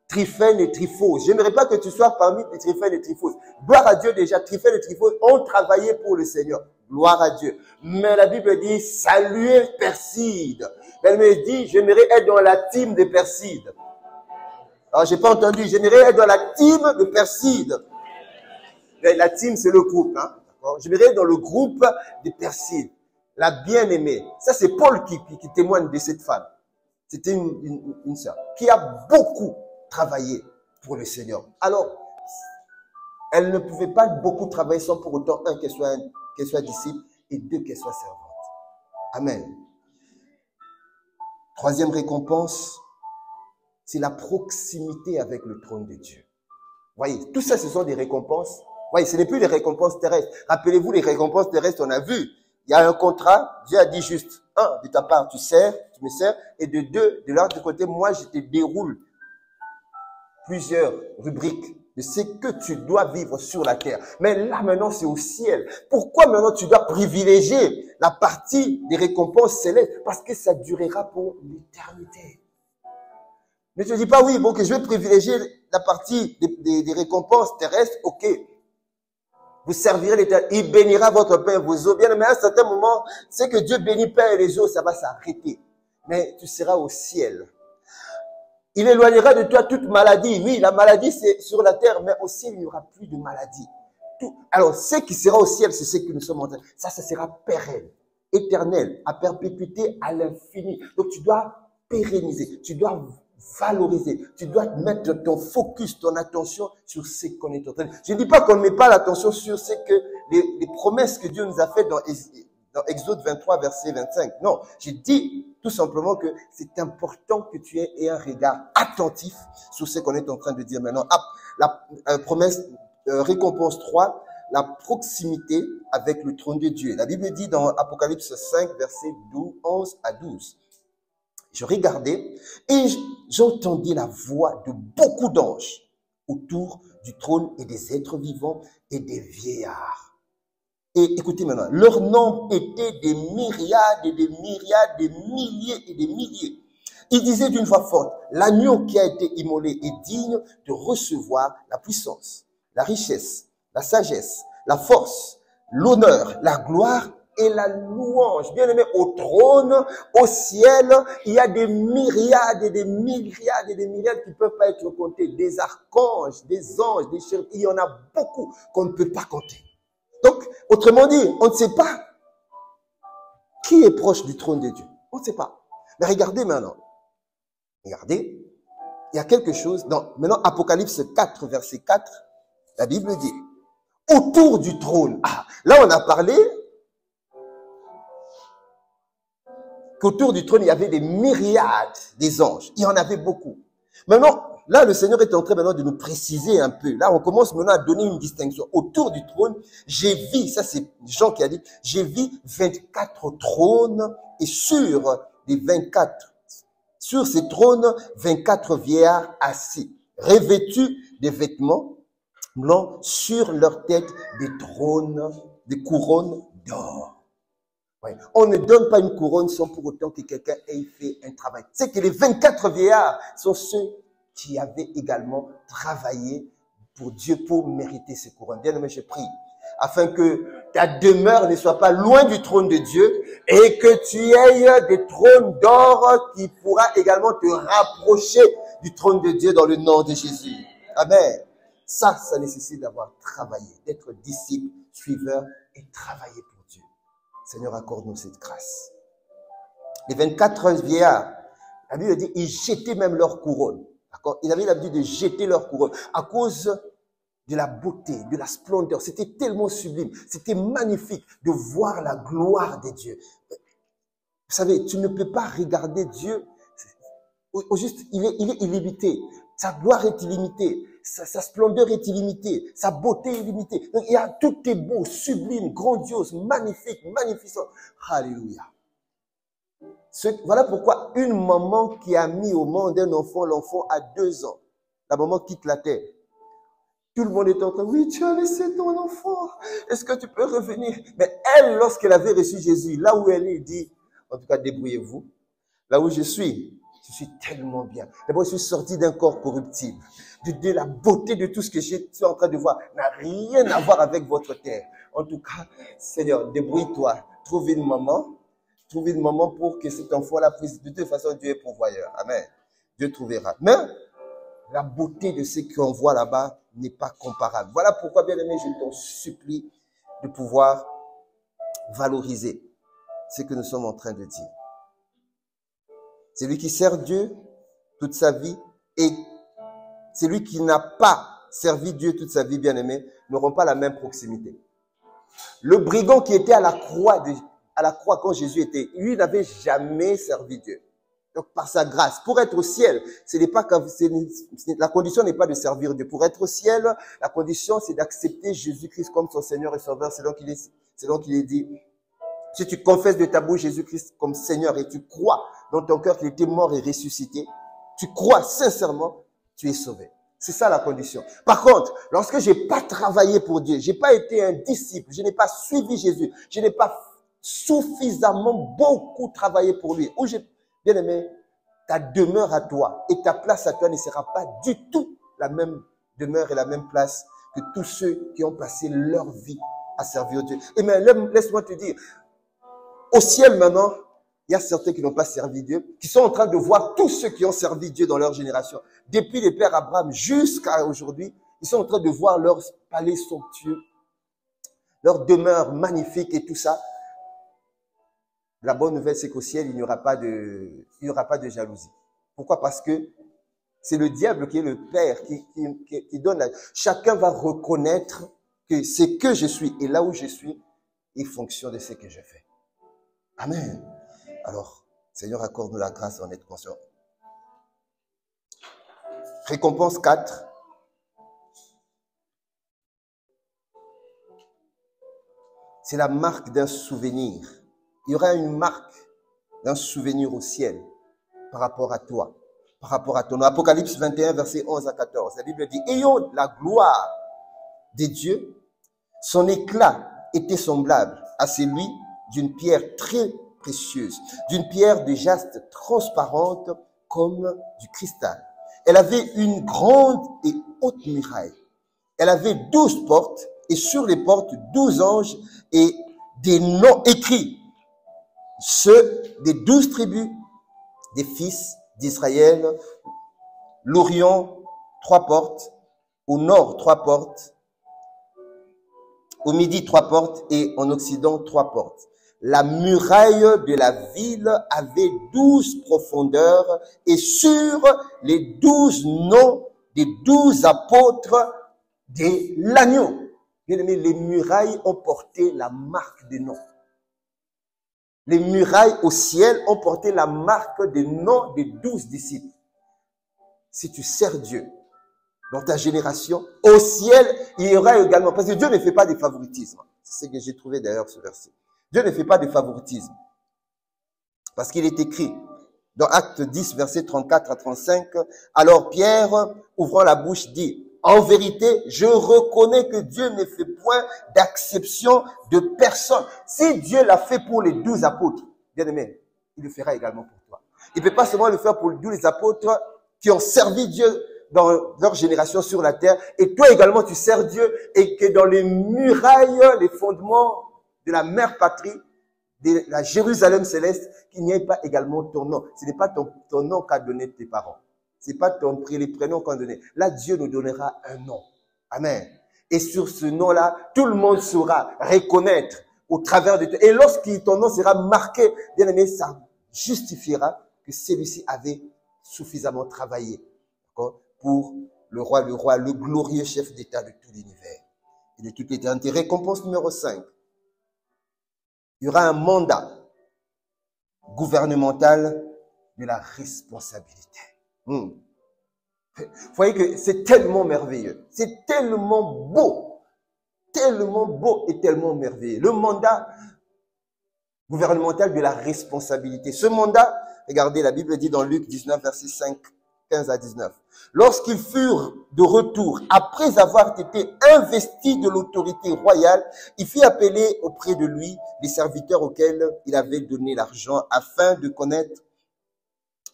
Tryphène et Tryphos. Je n'aimerais pas que tu sois parmi les Tryphène et Tryphos. Gloire à Dieu déjà, Tryphène et Tryphos ont travaillé pour le Seigneur. Gloire à Dieu. Mais la Bible dit, saluez Perside. Elle me dit, j'aimerais être dans la team de Perside. Alors, j'ai pas entendu, j'aimerais être dans la team de Perside. La team, c'est le groupe, hein. J'aimerais être dans le groupe de Perside. La bien-aimée. Ça, c'est Paul qui témoigne de cette femme. C'était une sœur qui a beaucoup travaillé pour le Seigneur. Alors, elle ne pouvait pas beaucoup travailler sans pour autant, un, qu'elle soit disciple, et deux, qu'elle soit servante. Amen. Troisième récompense, c'est la proximité avec le trône de Dieu. Voyez, tout ça, ce sont des récompenses. Voyez, ce n'est plus des récompenses terrestres. Rappelez-vous, les récompenses terrestres, on a vu. Il y a un contrat, Dieu a dit juste, un, de ta part, tu me sers, et de deux, de l'autre côté, moi, je te déroule plusieurs rubriques de ce que tu dois vivre sur la terre. Mais là, maintenant, c'est au ciel. Pourquoi maintenant tu dois privilégier la partie des récompenses célestes? Parce que ça durera pour l'éternité. Ne te dis pas, oui, bon, que je vais privilégier la partie des récompenses terrestres, ok. Vous servirez l'éternité, il bénira votre pain, vos eaux. Bien, mais à un certain moment, c'est que Dieu bénit pain et les eaux, ça va s'arrêter. Mais tu seras au ciel. Il éloignera de toi toute maladie. Oui, la maladie, c'est sur la terre, mais au ciel, il n'y aura plus de maladie. Alors, ce qui sera au ciel, c'est ce que nous sommes en train. Ça sera pérenne, éternel, à perpétuité, à l'infini. Donc, tu dois pérenniser, tu dois valoriser, tu dois mettre ton focus, ton attention sur ce qu'on est en train de faire. Je ne dis pas qu'on ne met pas l'attention sur ce que les promesses que Dieu nous a faites dans Exode 23, verset 25. Non, je dis tout simplement que c'est important que tu aies un regard attentif sur ce qu'on est en train de dire maintenant. La promesse, récompense 3, la proximité avec le trône de Dieu. La Bible dit dans Apocalypse 5, verset 11 à 12. Je regardais et j'entendis la voix de beaucoup d'anges autour du trône et des êtres vivants et des vieillards. Et écoutez maintenant, leur nombre était des myriades et des myriades, des milliers et des milliers. Ils disaient d'une voix forte, l'agneau qui a été immolé est digne de recevoir la puissance, la richesse, la sagesse, la force, l'honneur, la gloire et la louange. Bien aimé, au trône, au ciel, il y a des myriades et des myriades et des myriades qui ne peuvent pas être comptées. Des archanges, des anges, des chérubins, il y en a beaucoup qu'on ne peut pas compter. Donc, autrement dit, on ne sait pas qui est proche du trône de Dieu. On ne sait pas. Mais regardez maintenant. Regardez, il y a quelque chose dans, maintenant, Apocalypse 4, verset 4, la Bible dit, autour du trône. Ah, là, on a parlé qu'autour du trône, il y avait des myriades des anges. Il y en avait beaucoup. Maintenant, là, le Seigneur est en train maintenant de nous préciser un peu. Là, on commence maintenant à donner une distinction. Autour du trône, j'ai vu, ça c'est Jean qui a dit, j'ai vu 24 trônes et sur les 24, sur ces trônes, 24 vieillards assis, revêtus des vêtements blancs, sur leur tête des trônes, des couronnes d'or. On ne donne pas une couronne sans pour autant que quelqu'un ait fait un travail. C'est que les 24 vieillards sont ceux qui avaient également travaillé pour Dieu pour mériter ces couronnes. Bien-aimé, je prie, afin que ta demeure ne soit pas loin du trône de Dieu et que tu aies des trônes d'or qui pourra également te rapprocher du trône de Dieu dans le nom de Jésus. Amen. Ça nécessite d'avoir travaillé, d'être disciple, suiveur et travailler pour Dieu. Seigneur, accorde-nous cette grâce. Les 24 vieillards, la Bible dit, ils jetaient même leur couronne. D'accord? Ils avaient l'habitude de jeter leur couronne à cause de la beauté, de la splendeur. C'était tellement sublime, c'était magnifique de voir la gloire de Dieu. Vous savez, tu ne peux pas regarder Dieu, au juste, il est illimité. Sa gloire est illimitée. Sa splendeur est illimitée. Sa beauté est illimitée. Donc, tout est beau, sublime, grandiose, magnifique, magnificent. Alléluia. Voilà pourquoi une maman qui a mis au monde un enfant, l'enfant a 2 ans. La maman quitte la terre. Tout le monde est en train, oui, tu as laissé ton enfant. Est-ce que tu peux revenir? Mais elle, lorsqu'elle avait reçu Jésus, là où elle est, dit, en tout cas, débrouillez-vous. Là où je suis tellement bien. D'abord, je suis sorti d'un corps corruptible. De la beauté de tout ce que je suis en train de voir n'a rien à voir avec votre terre. En tout cas, Seigneur, débrouille-toi. Trouve une maman pour que cet enfant-là puisse, de toute façon, Dieu est pourvoyeur. Amen. Dieu trouvera. Mais la beauté de ce qu'on voit là-bas n'est pas comparable. Voilà pourquoi, bien-aimé, je t'en supplie de pouvoir valoriser ce que nous sommes en train de dire. Celui qui sert Dieu toute sa vie et celui qui n'a pas servi Dieu toute sa vie, bien-aimé, n'auront pas la même proximité. Le brigand qui était à la croix quand Jésus était, lui n'avait jamais servi Dieu. Donc, par sa grâce. Pour être au ciel, la condition n'est pas de servir Dieu. Pour être au ciel, la condition, c'est d'accepter Jésus-Christ comme son Seigneur et Sauveur. C'est donc qu'il est dit, si tu confesses de ta bouche Jésus-Christ comme Seigneur et tu crois dans ton cœur qu'il était mort et ressuscité, tu crois sincèrement, tu es sauvé. C'est ça la condition. Par contre, lorsque j'ai pas travaillé pour Dieu, j'ai pas été un disciple, je n'ai pas suivi Jésus, je n'ai pas suffisamment beaucoup travaillé pour lui, bien aimé, ta demeure à toi et ta place à toi ne sera pas du tout la même demeure et la même place que tous ceux qui ont passé leur vie à servir Dieu. Et mais laisse-moi te dire, au ciel maintenant, il y a certains qui n'ont pas servi Dieu, qui sont en train de voir tous ceux qui ont servi Dieu dans leur génération. Depuis les pères Abraham jusqu'à aujourd'hui, ils sont en train de voir leur palais somptueux, leur demeure magnifique et tout ça. La bonne nouvelle, c'est qu'au ciel, il n'y aura pas de jalousie. Pourquoi? Parce que c'est le diable qui est le père, qui donne Chacun va reconnaître que ce que je suis et là où je suis est fonction de ce que je fais. Amen. Alors, Seigneur, accorde-nous la grâce d'en être conscient. Récompense 4. C'est la marque d'un souvenir. Il y aura une marque d'un souvenir au ciel par rapport à toi, par rapport à ton nom. Apocalypse 21, versets 11 à 14. La Bible dit, ayant la gloire des dieux, son éclat était semblable à celui d'une pierre très précieuse, d'une pierre de jaspe transparente comme du cristal. Elle avait une grande et haute muraille. Elle avait 12 portes et sur les portes 12 anges et des noms écrits, ceux des 12 tribus des fils d'Israël. L'Orient, 3 portes, au nord 3 portes, au midi 3 portes et en Occident 3 portes. La muraille de la ville avait 12 profondeurs et sur les 12 noms des 12 apôtres de l'agneau. Bien aimé, les murailles ont porté la marque des noms. Les murailles au ciel ont porté la marque des noms des 12 disciples. Si tu sers Dieu dans ta génération, au ciel, il y aura également, parce que Dieu ne fait pas de favoritisme. C'est ce que j'ai trouvé d'ailleurs ce verset. Dieu ne fait pas de favoritisme. Parce qu'il est écrit dans Acte 10, versets 34 à 35, alors Pierre, ouvrant la bouche, dit, en vérité, je reconnais que Dieu ne fait point d'acception de personne. Si Dieu l'a fait pour les 12 apôtres, bien aimé, il le fera également pour toi. Il ne peut pas seulement le faire pour les 12 apôtres qui ont servi Dieu dans leur génération sur la terre, et toi également tu sers Dieu, et que dans les murailles, les fondements de la mère patrie, de la Jérusalem céleste, qu'il n'y ait pas également ton nom. Ce n'est pas ton nom qu'a donné tes parents. Ce n'est pas les prénoms qu'on a donné. Là, Dieu nous donnera un nom. Amen. Et sur ce nom-là, tout le monde saura reconnaître au travers de toi. Et lorsque ton nom sera marqué, bien aimé, ça justifiera que celui-ci avait suffisamment travaillé pour le roi, le glorieux chef d'État de tout l'univers et de toute l'éternité. Récompense numéro 5. Il y aura un mandat gouvernemental de la responsabilité. Vous voyez que c'est tellement merveilleux, c'est tellement beau et tellement merveilleux. Le mandat gouvernemental de la responsabilité. Ce mandat, regardez, la Bible dit dans Luc 19, verset 5, 15 à 19. Lorsqu'ils furent de retour, après avoir été investis de l'autorité royale, il fit appeler auprès de lui les serviteurs auxquels il avait donné l'argent afin de connaître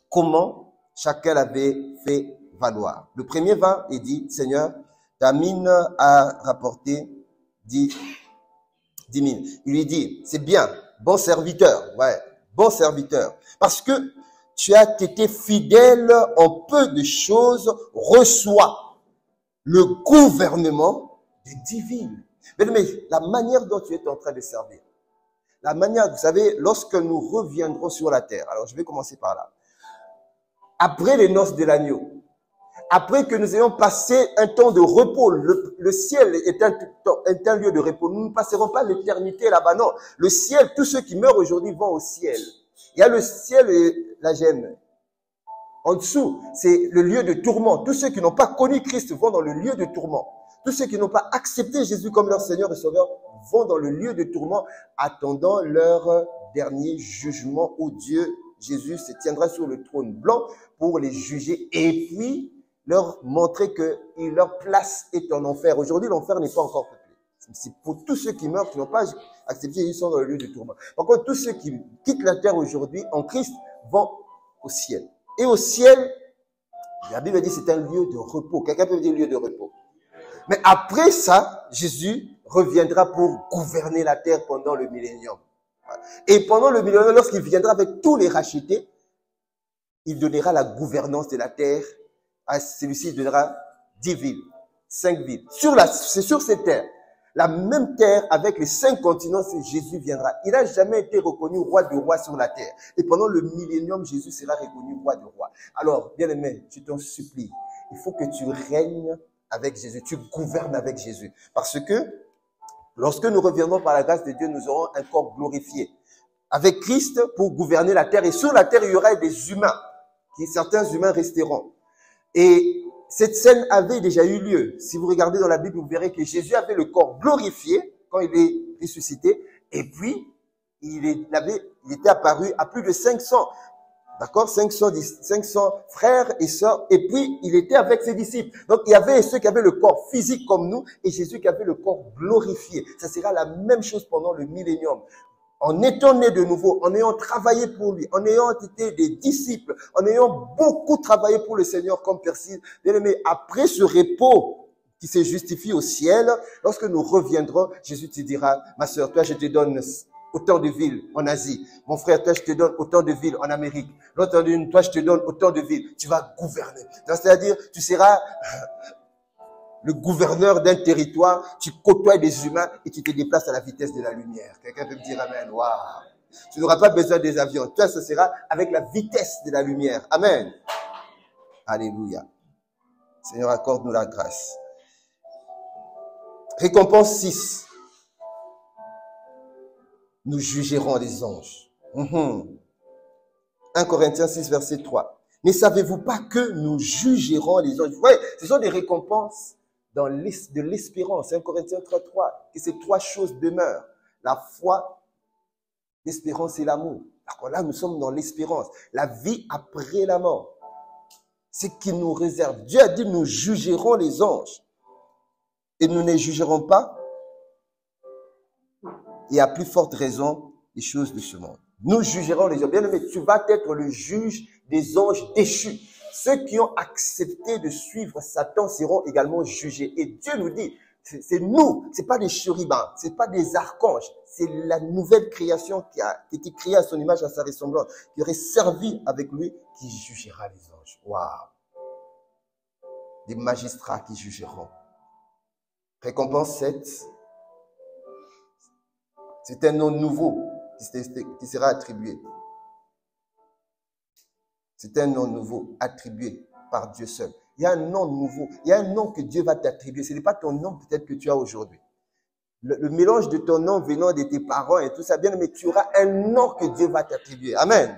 comment chacun l'avait fait valoir. Le premier vint et dit, Seigneur, ta mine a rapporté 10 000. Il lui dit, c'est bien, bon serviteur, bon serviteur, parce que tu as été fidèle en peu de choses, reçois le gouvernement des 10 villes. Mais la manière dont tu es en train de servir, la manière, vous savez, lorsque nous reviendrons sur la terre, alors je vais commencer par là. Après les noces de l'agneau, après que nous ayons passé un temps de repos, le ciel est un lieu de repos. Nous ne passerons pas l'éternité là-bas, non. Le ciel, tous ceux qui meurent aujourd'hui vont au ciel. Il y a le ciel et la gemme. En dessous, c'est le lieu de tourment. Tous ceux qui n'ont pas connu Christ vont dans le lieu de tourment. Tous ceux qui n'ont pas accepté Jésus comme leur Seigneur et Sauveur vont dans le lieu de tourment, attendant leur dernier jugement où Dieu, Jésus, se tiendra sur le trône blanc pour les juger et puis leur montrer que leur place est en enfer. Aujourd'hui, l'enfer n'est pas encore peuplé. C'est pour tous ceux qui meurent, qui n'ont pas accepté, ils sont dans le lieu de tourment. Par contre, tous ceux qui quittent la terre aujourd'hui en Christ vont au ciel. Et au ciel, la Bible dit c'est un lieu de repos. Quelqu'un peut dire lieu de repos. Mais après ça, Jésus reviendra pour gouverner la terre pendant le millénium. Et pendant le millénium, lorsqu'il viendra avec tous les rachetés, il donnera la gouvernance de la terre. À celui-ci, il donnera 10 villes, 5 villes. C'est sur cette terre. La même terre avec les 5 continents, c'est Jésus viendra. Il n'a jamais été reconnu roi de rois sur la terre. Et pendant le millénium, Jésus sera reconnu roi de rois. Alors, bien-aimé, je t'en supplie, il faut que tu règnes avec Jésus, tu gouvernes avec Jésus. Parce que lorsque nous reviendrons par la grâce de Dieu, nous aurons un corps glorifié. Avec Christ pour gouverner la terre. Et sur la terre, il y aura des humains. Certains humains resteront. Et cette scène avait déjà eu lieu. Si vous regardez dans la Bible, vous verrez que Jésus avait le corps glorifié quand il est ressuscité. Et puis, il était apparu à plus de 500. D'accord? 500 frères et sœurs. Et puis, il était avec ses disciples. Donc, il y avait ceux qui avaient le corps physique comme nous et Jésus qui avait le corps glorifié. Ça sera la même chose pendant le millénium. En étant né de nouveau, en ayant travaillé pour lui, en ayant été des disciples, en ayant beaucoup travaillé pour le Seigneur comme Persil, bien aimé, après ce repos qui se justifie au ciel, lorsque nous reviendrons, Jésus te dira, ma sœur, toi je te donne autant de villes en Asie. Mon frère, toi je te donne autant de villes en Amérique. L'autre, toi je te donne autant de villes. Tu vas gouverner. C'est-à-dire, tu seras le gouverneur d'un territoire, tu côtoies des humains et tu te déplaces à la vitesse de la lumière. Quelqu'un peut me dire amen. Waouh. Tu n'auras pas besoin des avions. Toi, ce sera avec la vitesse de la lumière. Amen. Alléluia. Seigneur, accorde-nous la grâce. Récompense 6. Nous jugerons les anges. 1 Corinthiens 6, verset 3. Ne savez-vous pas que nous jugerons les anges? Ouais, ce sont des récompenses de l'espérance. 1 Corinthiens 3, que ces 3 choses demeurent. La foi, l'espérance et l'amour. Alors là, nous sommes dans l'espérance. La vie après la mort. C'est qui nous réserve. Dieu a dit, nous jugerons les anges. Et nous ne jugerons pas. Et à plus forte raison, les choses de ce monde. Nous jugerons les anges. Bien aimé, tu vas être le juge des anges déchus. Ceux qui ont accepté de suivre Satan seront également jugés. Et Dieu nous dit, c'est nous, c'est pas des chérubins, c'est pas des archanges, c'est la nouvelle création qui a été créée à son image, à sa ressemblance, qui aurait servi avec lui, qui jugera les anges. Waouh! Des magistrats qui jugeront. Récompense 7. C'est un nom nouveau qui sera attribué. C'est un nom nouveau attribué par Dieu seul. Il y a un nom nouveau. Il y a un nom que Dieu va t'attribuer. Ce n'est pas ton nom peut-être que tu as aujourd'hui. Le mélange de ton nom venant de tes parents et tout ça, bien, mais tu auras un nom que Dieu va t'attribuer. Amen.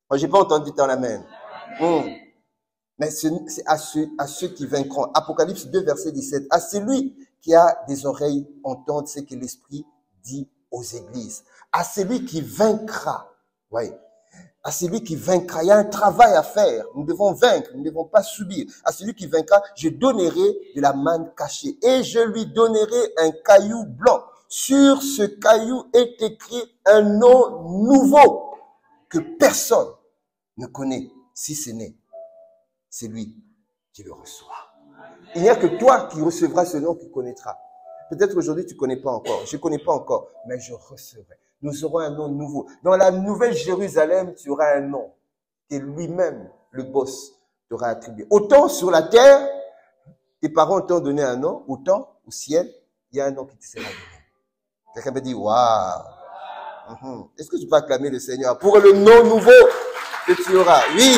Moi, j'ai pas entendu ton amen. Mais c'est à ceux qui vaincront. Apocalypse 2, verset 17. À celui qui a des oreilles entendre ce que l'Esprit dit aux églises. À celui qui vaincra. Oui. À celui qui vaincra, il y a un travail à faire. Nous devons vaincre, nous ne devons pas subir. À celui qui vaincra, je donnerai de la manne cachée et je lui donnerai un caillou blanc. Sur ce caillou est écrit un nom nouveau que personne ne connaît, si ce n'est celui qui le reçoit. Il n'y a que toi qui recevras ce nom qui connaîtras. Peut-être aujourd'hui tu ne connais pas encore, je ne connais pas encore, mais je recevrai. Nous aurons un nom nouveau. Dans la nouvelle Jérusalem, tu auras un nom que lui-même, le boss, t'aura attribué. Autant sur la terre, tes parents t'ont donné un nom, autant au ciel, il y a un nom qui te sera donné. Quelqu'un me dit, waouh! Est-ce que tu peux acclamer le Seigneur pour le nom nouveau que tu auras? Oui.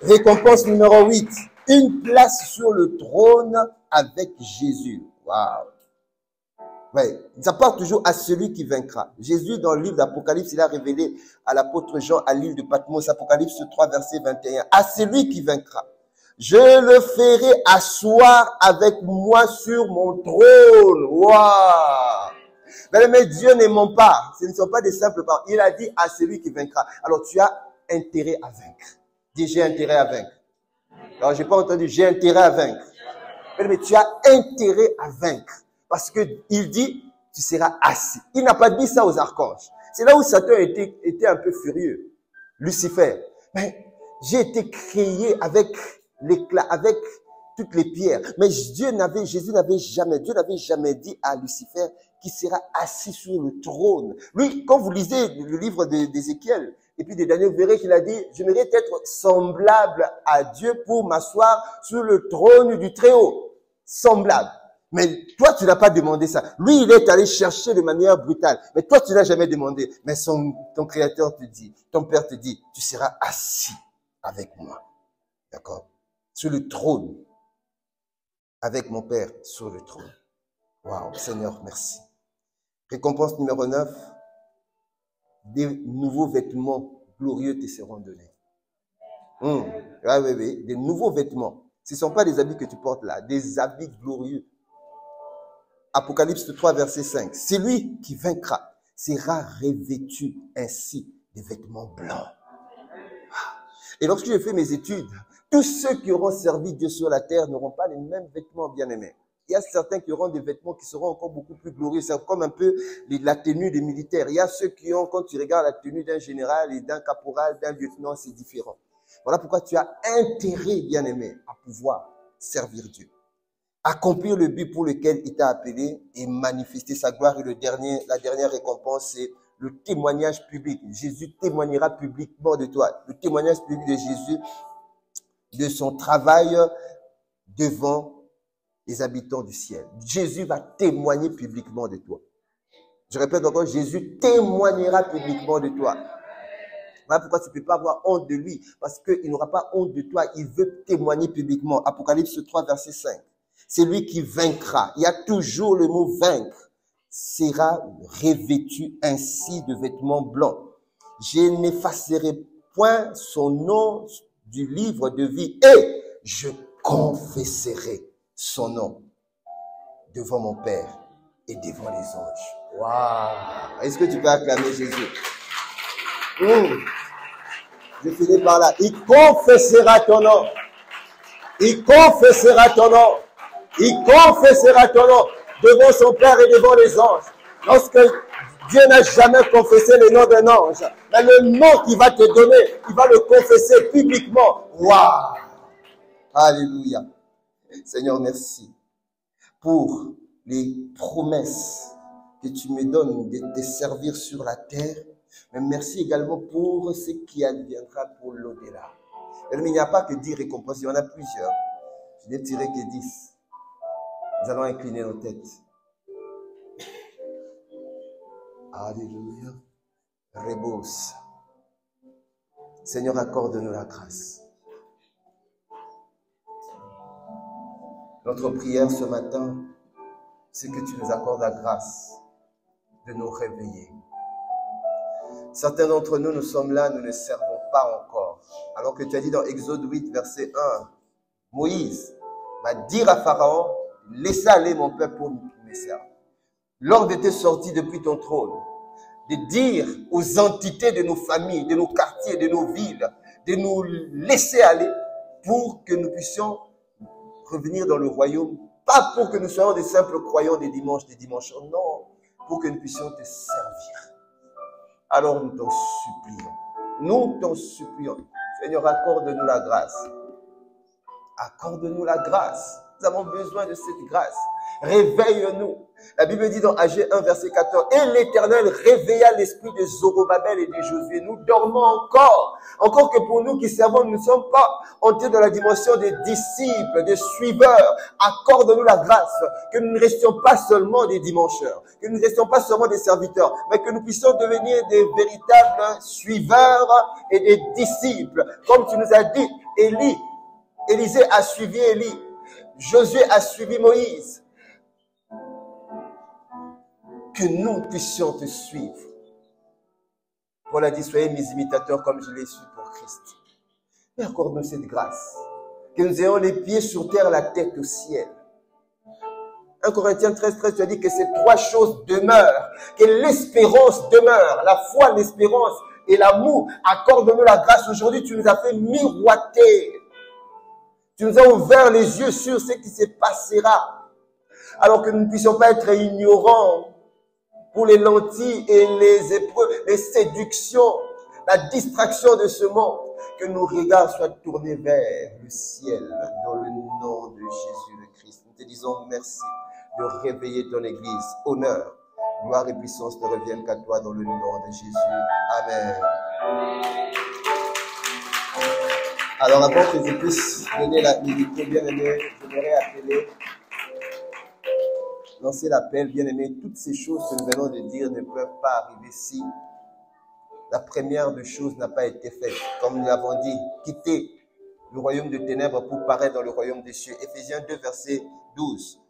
Récompense numéro 8. Une place sur le trône avec Jésus. Waouh! Ouais, ça part toujours à celui qui vaincra. Jésus, dans le livre d'Apocalypse, il a révélé à l'apôtre Jean à l'île de Patmos, Apocalypse 3, verset 21, à celui qui vaincra. Je le ferai asseoir avec moi sur mon trône. Waouh! Mais Dieu ne ment pas. Ce ne sont pas des simples paroles. Il a dit à celui qui vaincra. Alors tu as intérêt à vaincre. Dis, j'ai intérêt à vaincre. Alors j'ai pas entendu, j'ai intérêt à vaincre. Mais tu as intérêt à vaincre. Parce que il dit, tu seras assis. Il n'a pas dit ça aux archanges. C'est là où Satan était un peu furieux. Lucifer. Mais j'ai été créé avec l'éclat, avec toutes les pierres. Mais Jésus n'avait jamais dit à Lucifer qu'il sera assis sur le trône. Lui, quand vous lisez le livre d'Ézéchiel, et puis de Daniel, vous verrez qu'il a dit, je mérite être semblable à Dieu pour m'asseoir sur le trône du Très-Haut. Semblable. Mais toi, tu n'as pas demandé ça. Lui, il est allé chercher de manière brutale. Mais toi, tu n'as jamais demandé. Mais ton Créateur te dit, ton Père te dit, tu seras assis avec moi. D'accord? Sur le trône. Avec mon Père sur le trône. Waouh, Seigneur, merci. Récompense numéro 9. Des nouveaux vêtements glorieux te seront donnés. Oui. Des nouveaux vêtements. Ce ne sont pas des habits que tu portes là. Des habits glorieux. Apocalypse 3, verset 5. C'est lui qui vaincra sera revêtu ainsi des vêtements blancs. Et lorsque j'ai fait mes études, tous ceux qui auront servi Dieu sur la terre n'auront pas les mêmes vêtements, bien-aimés. Il y a certains qui auront des vêtements qui seront encore beaucoup plus glorieux. C'est comme un peu la tenue des militaires. Il y a ceux qui ont, quand tu regardes la tenue d'un général et d'un caporal, d'un lieutenant, c'est différent. Voilà pourquoi tu as intérêt, bien-aimé, à pouvoir servir Dieu. Accomplir le but pour lequel il t'a appelé et manifester sa gloire. Et la dernière récompense, c'est le témoignage public. Jésus témoignera publiquement de toi. Le témoignage public de Jésus, de son travail devant les habitants du ciel. Jésus va témoigner publiquement de toi. Je répète encore, Jésus témoignera publiquement de toi. Voilà pourquoi tu ne peux pas avoir honte de lui, parce qu'il n'aura pas honte de toi, il veut témoigner publiquement. Apocalypse 3, verset 5. C'est lui qui vaincra. Il y a toujours le mot vaincre. Sera revêtu ainsi de vêtements blancs. Je n'effacerai point son nom du livre de vie et je confesserai son nom devant mon Père et devant les anges. Waouh! Est-ce que tu peux acclamer Jésus? Je finis par là. Il confessera ton nom. Il confessera ton nom. Il confessera ton nom devant son Père et devant les anges. Lorsque Dieu n'a jamais confessé le nom d'un ange, mais le nom qu'il va te donner, il va le confesser publiquement. Waouh! Alléluia. Seigneur, merci pour les promesses que tu me donnes de te servir sur la terre, mais merci également pour ce qui adviendra pour l'au-delà. Il n'y a pas que 10 récompenses, il y en a plusieurs. Je n'ai tiré que 10. Nous allons incliner nos têtes. Alléluia. Rebos. Seigneur, accorde-nous la grâce. Notre prière ce matin, c'est que tu nous accordes la grâce de nous réveiller. Certains d'entre nous, nous sommes là, nous ne servons pas encore. Alors que tu as dit dans Exode 8, verset 1, Moïse va dire à Pharaon, laissez aller mon peuple pour me servir. L'ordre était sorti depuis ton trône, de dire aux entités de nos familles, de nos quartiers, de nos villes, de nous laisser aller pour que nous puissions revenir dans le royaume, pas pour que nous soyons des simples croyants des dimanches, non, pour que nous puissions te servir. Alors nous t'en supplions. Nous t'en supplions. Seigneur, accorde-nous la grâce. Accorde-nous la grâce. Nous avons besoin de cette grâce. Réveille-nous. La Bible dit dans Agé 1, verset 14, « Et l'Éternel réveilla l'esprit de Zorobabel et de Josué. » Nous dormons encore. Encore que pour nous qui servons, nous ne sommes pas entrés dans la dimension des disciples, des suiveurs. Accorde-nous la grâce. Que nous ne restions pas seulement des dimancheurs. Que nous ne restions pas seulement des serviteurs. Mais que nous puissions devenir des véritables suiveurs et des disciples. Comme tu nous as dit, Élisée a suivi Élie. Josué a suivi Moïse. que nous puissions te suivre. Paul a dit, soyez mes imitateurs comme je l'ai su pour Christ. Et accorde-nous cette grâce, que nous ayons les pieds sur terre, la tête au ciel. 1 Corinthiens 13, 13, tu as dit que ces trois choses demeurent, que l'espérance demeure, la foi, l'espérance et l'amour. Accorde-nous la grâce. Aujourd'hui, tu nous as fait miroiter. Tu nous as ouvert les yeux sur ce qui se passera. Alors que nous ne puissions pas être ignorants pour les lentilles et les épreuves, les séductions, la distraction de ce monde. Que nos regards soient tournés vers le ciel dans le nom de Jésus le Christ. Nous te disons merci de réveiller ton Église. Honneur, gloire et puissance ne reviennent qu'à toi dans le nom de Jésus. Amen. Alors avant que je puisse donner la micro, bien-aimé, j'aimerais appeler, lancer l'appel, bien-aimé. Toutes ces choses que nous venons de dire ne peuvent pas arriver si la première des choses n'a pas été faite. Comme nous l'avons dit, quitter le royaume de ténèbres pour paraître dans le royaume des cieux. Éphésiens 2, verset 12.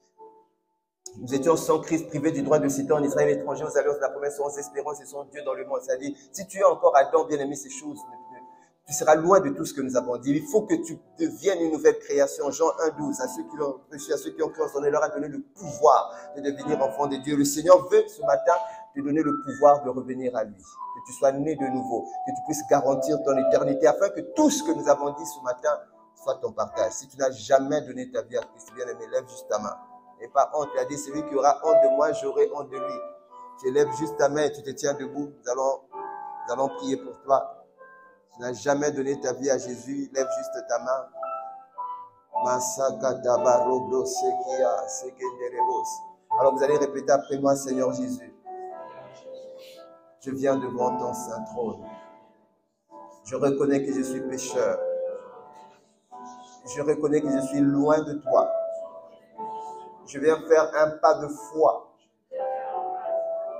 Nous étions sans Christ, privés du droit de citer en Israël, étrangers aux alliances de la promesse, sans espérance et sans Dieu dans le monde. C'est-à-dire, si tu es encore Adam, bien-aimé, ces choses, tu seras loin de tout ce que nous avons dit. Il faut que tu deviennes une nouvelle création. Jean 1, 12. À ceux qui l'ont reçu, à ceux qui ont cru en son nom, il leur a donné le pouvoir de devenir enfants de Dieu. Le Seigneur veut ce matin te donner le pouvoir de revenir à lui. Que tu sois né de nouveau. Que tu puisses garantir ton éternité afin que tout ce que nous avons dit ce matin soit ton partage. Si tu n'as jamais donné ta vie à Christ, bien-aimé, lève juste ta main. Et pas honte. Il a dit, celui qui aura honte de moi, j'aurai honte de lui. Tu lèves juste ta main et tu te tiens debout. Nous allons prier pour toi. Si tu n'as jamais donné ta vie à Jésus, lève juste ta main. Alors vous allez répéter après moi, Seigneur Jésus. Je viens devant ton saint trône. Je reconnais que je suis pécheur. Je reconnais que je suis loin de toi. Je viens faire un pas de foi.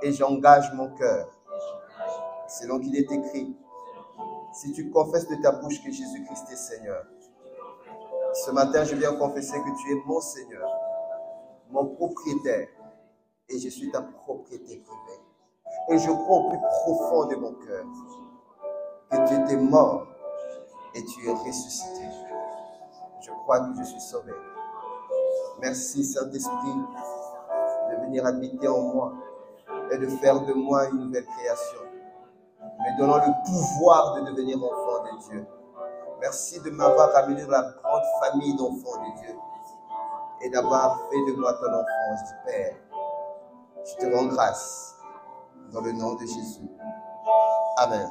Et j'engage mon cœur. Selon qu'il est écrit. Si tu confesses de ta bouche que Jésus-Christ est Seigneur. Ce matin, je viens confesser que tu es mon Seigneur. Mon propriétaire. Et je suis ta propriété privée. Et je crois au plus profond de mon cœur que tu étais mort et tu es ressuscité. Je crois que je suis sauvé. Merci Saint-Esprit de venir habiter en moi et de faire de moi une nouvelle création, me donnant le pouvoir de devenir enfant de Dieu. Merci de m'avoir ramené dans la grande famille d'enfants de Dieu et d'avoir fait de moi ton enfant, Père. Je te rends grâce dans le nom de Jésus. Amen.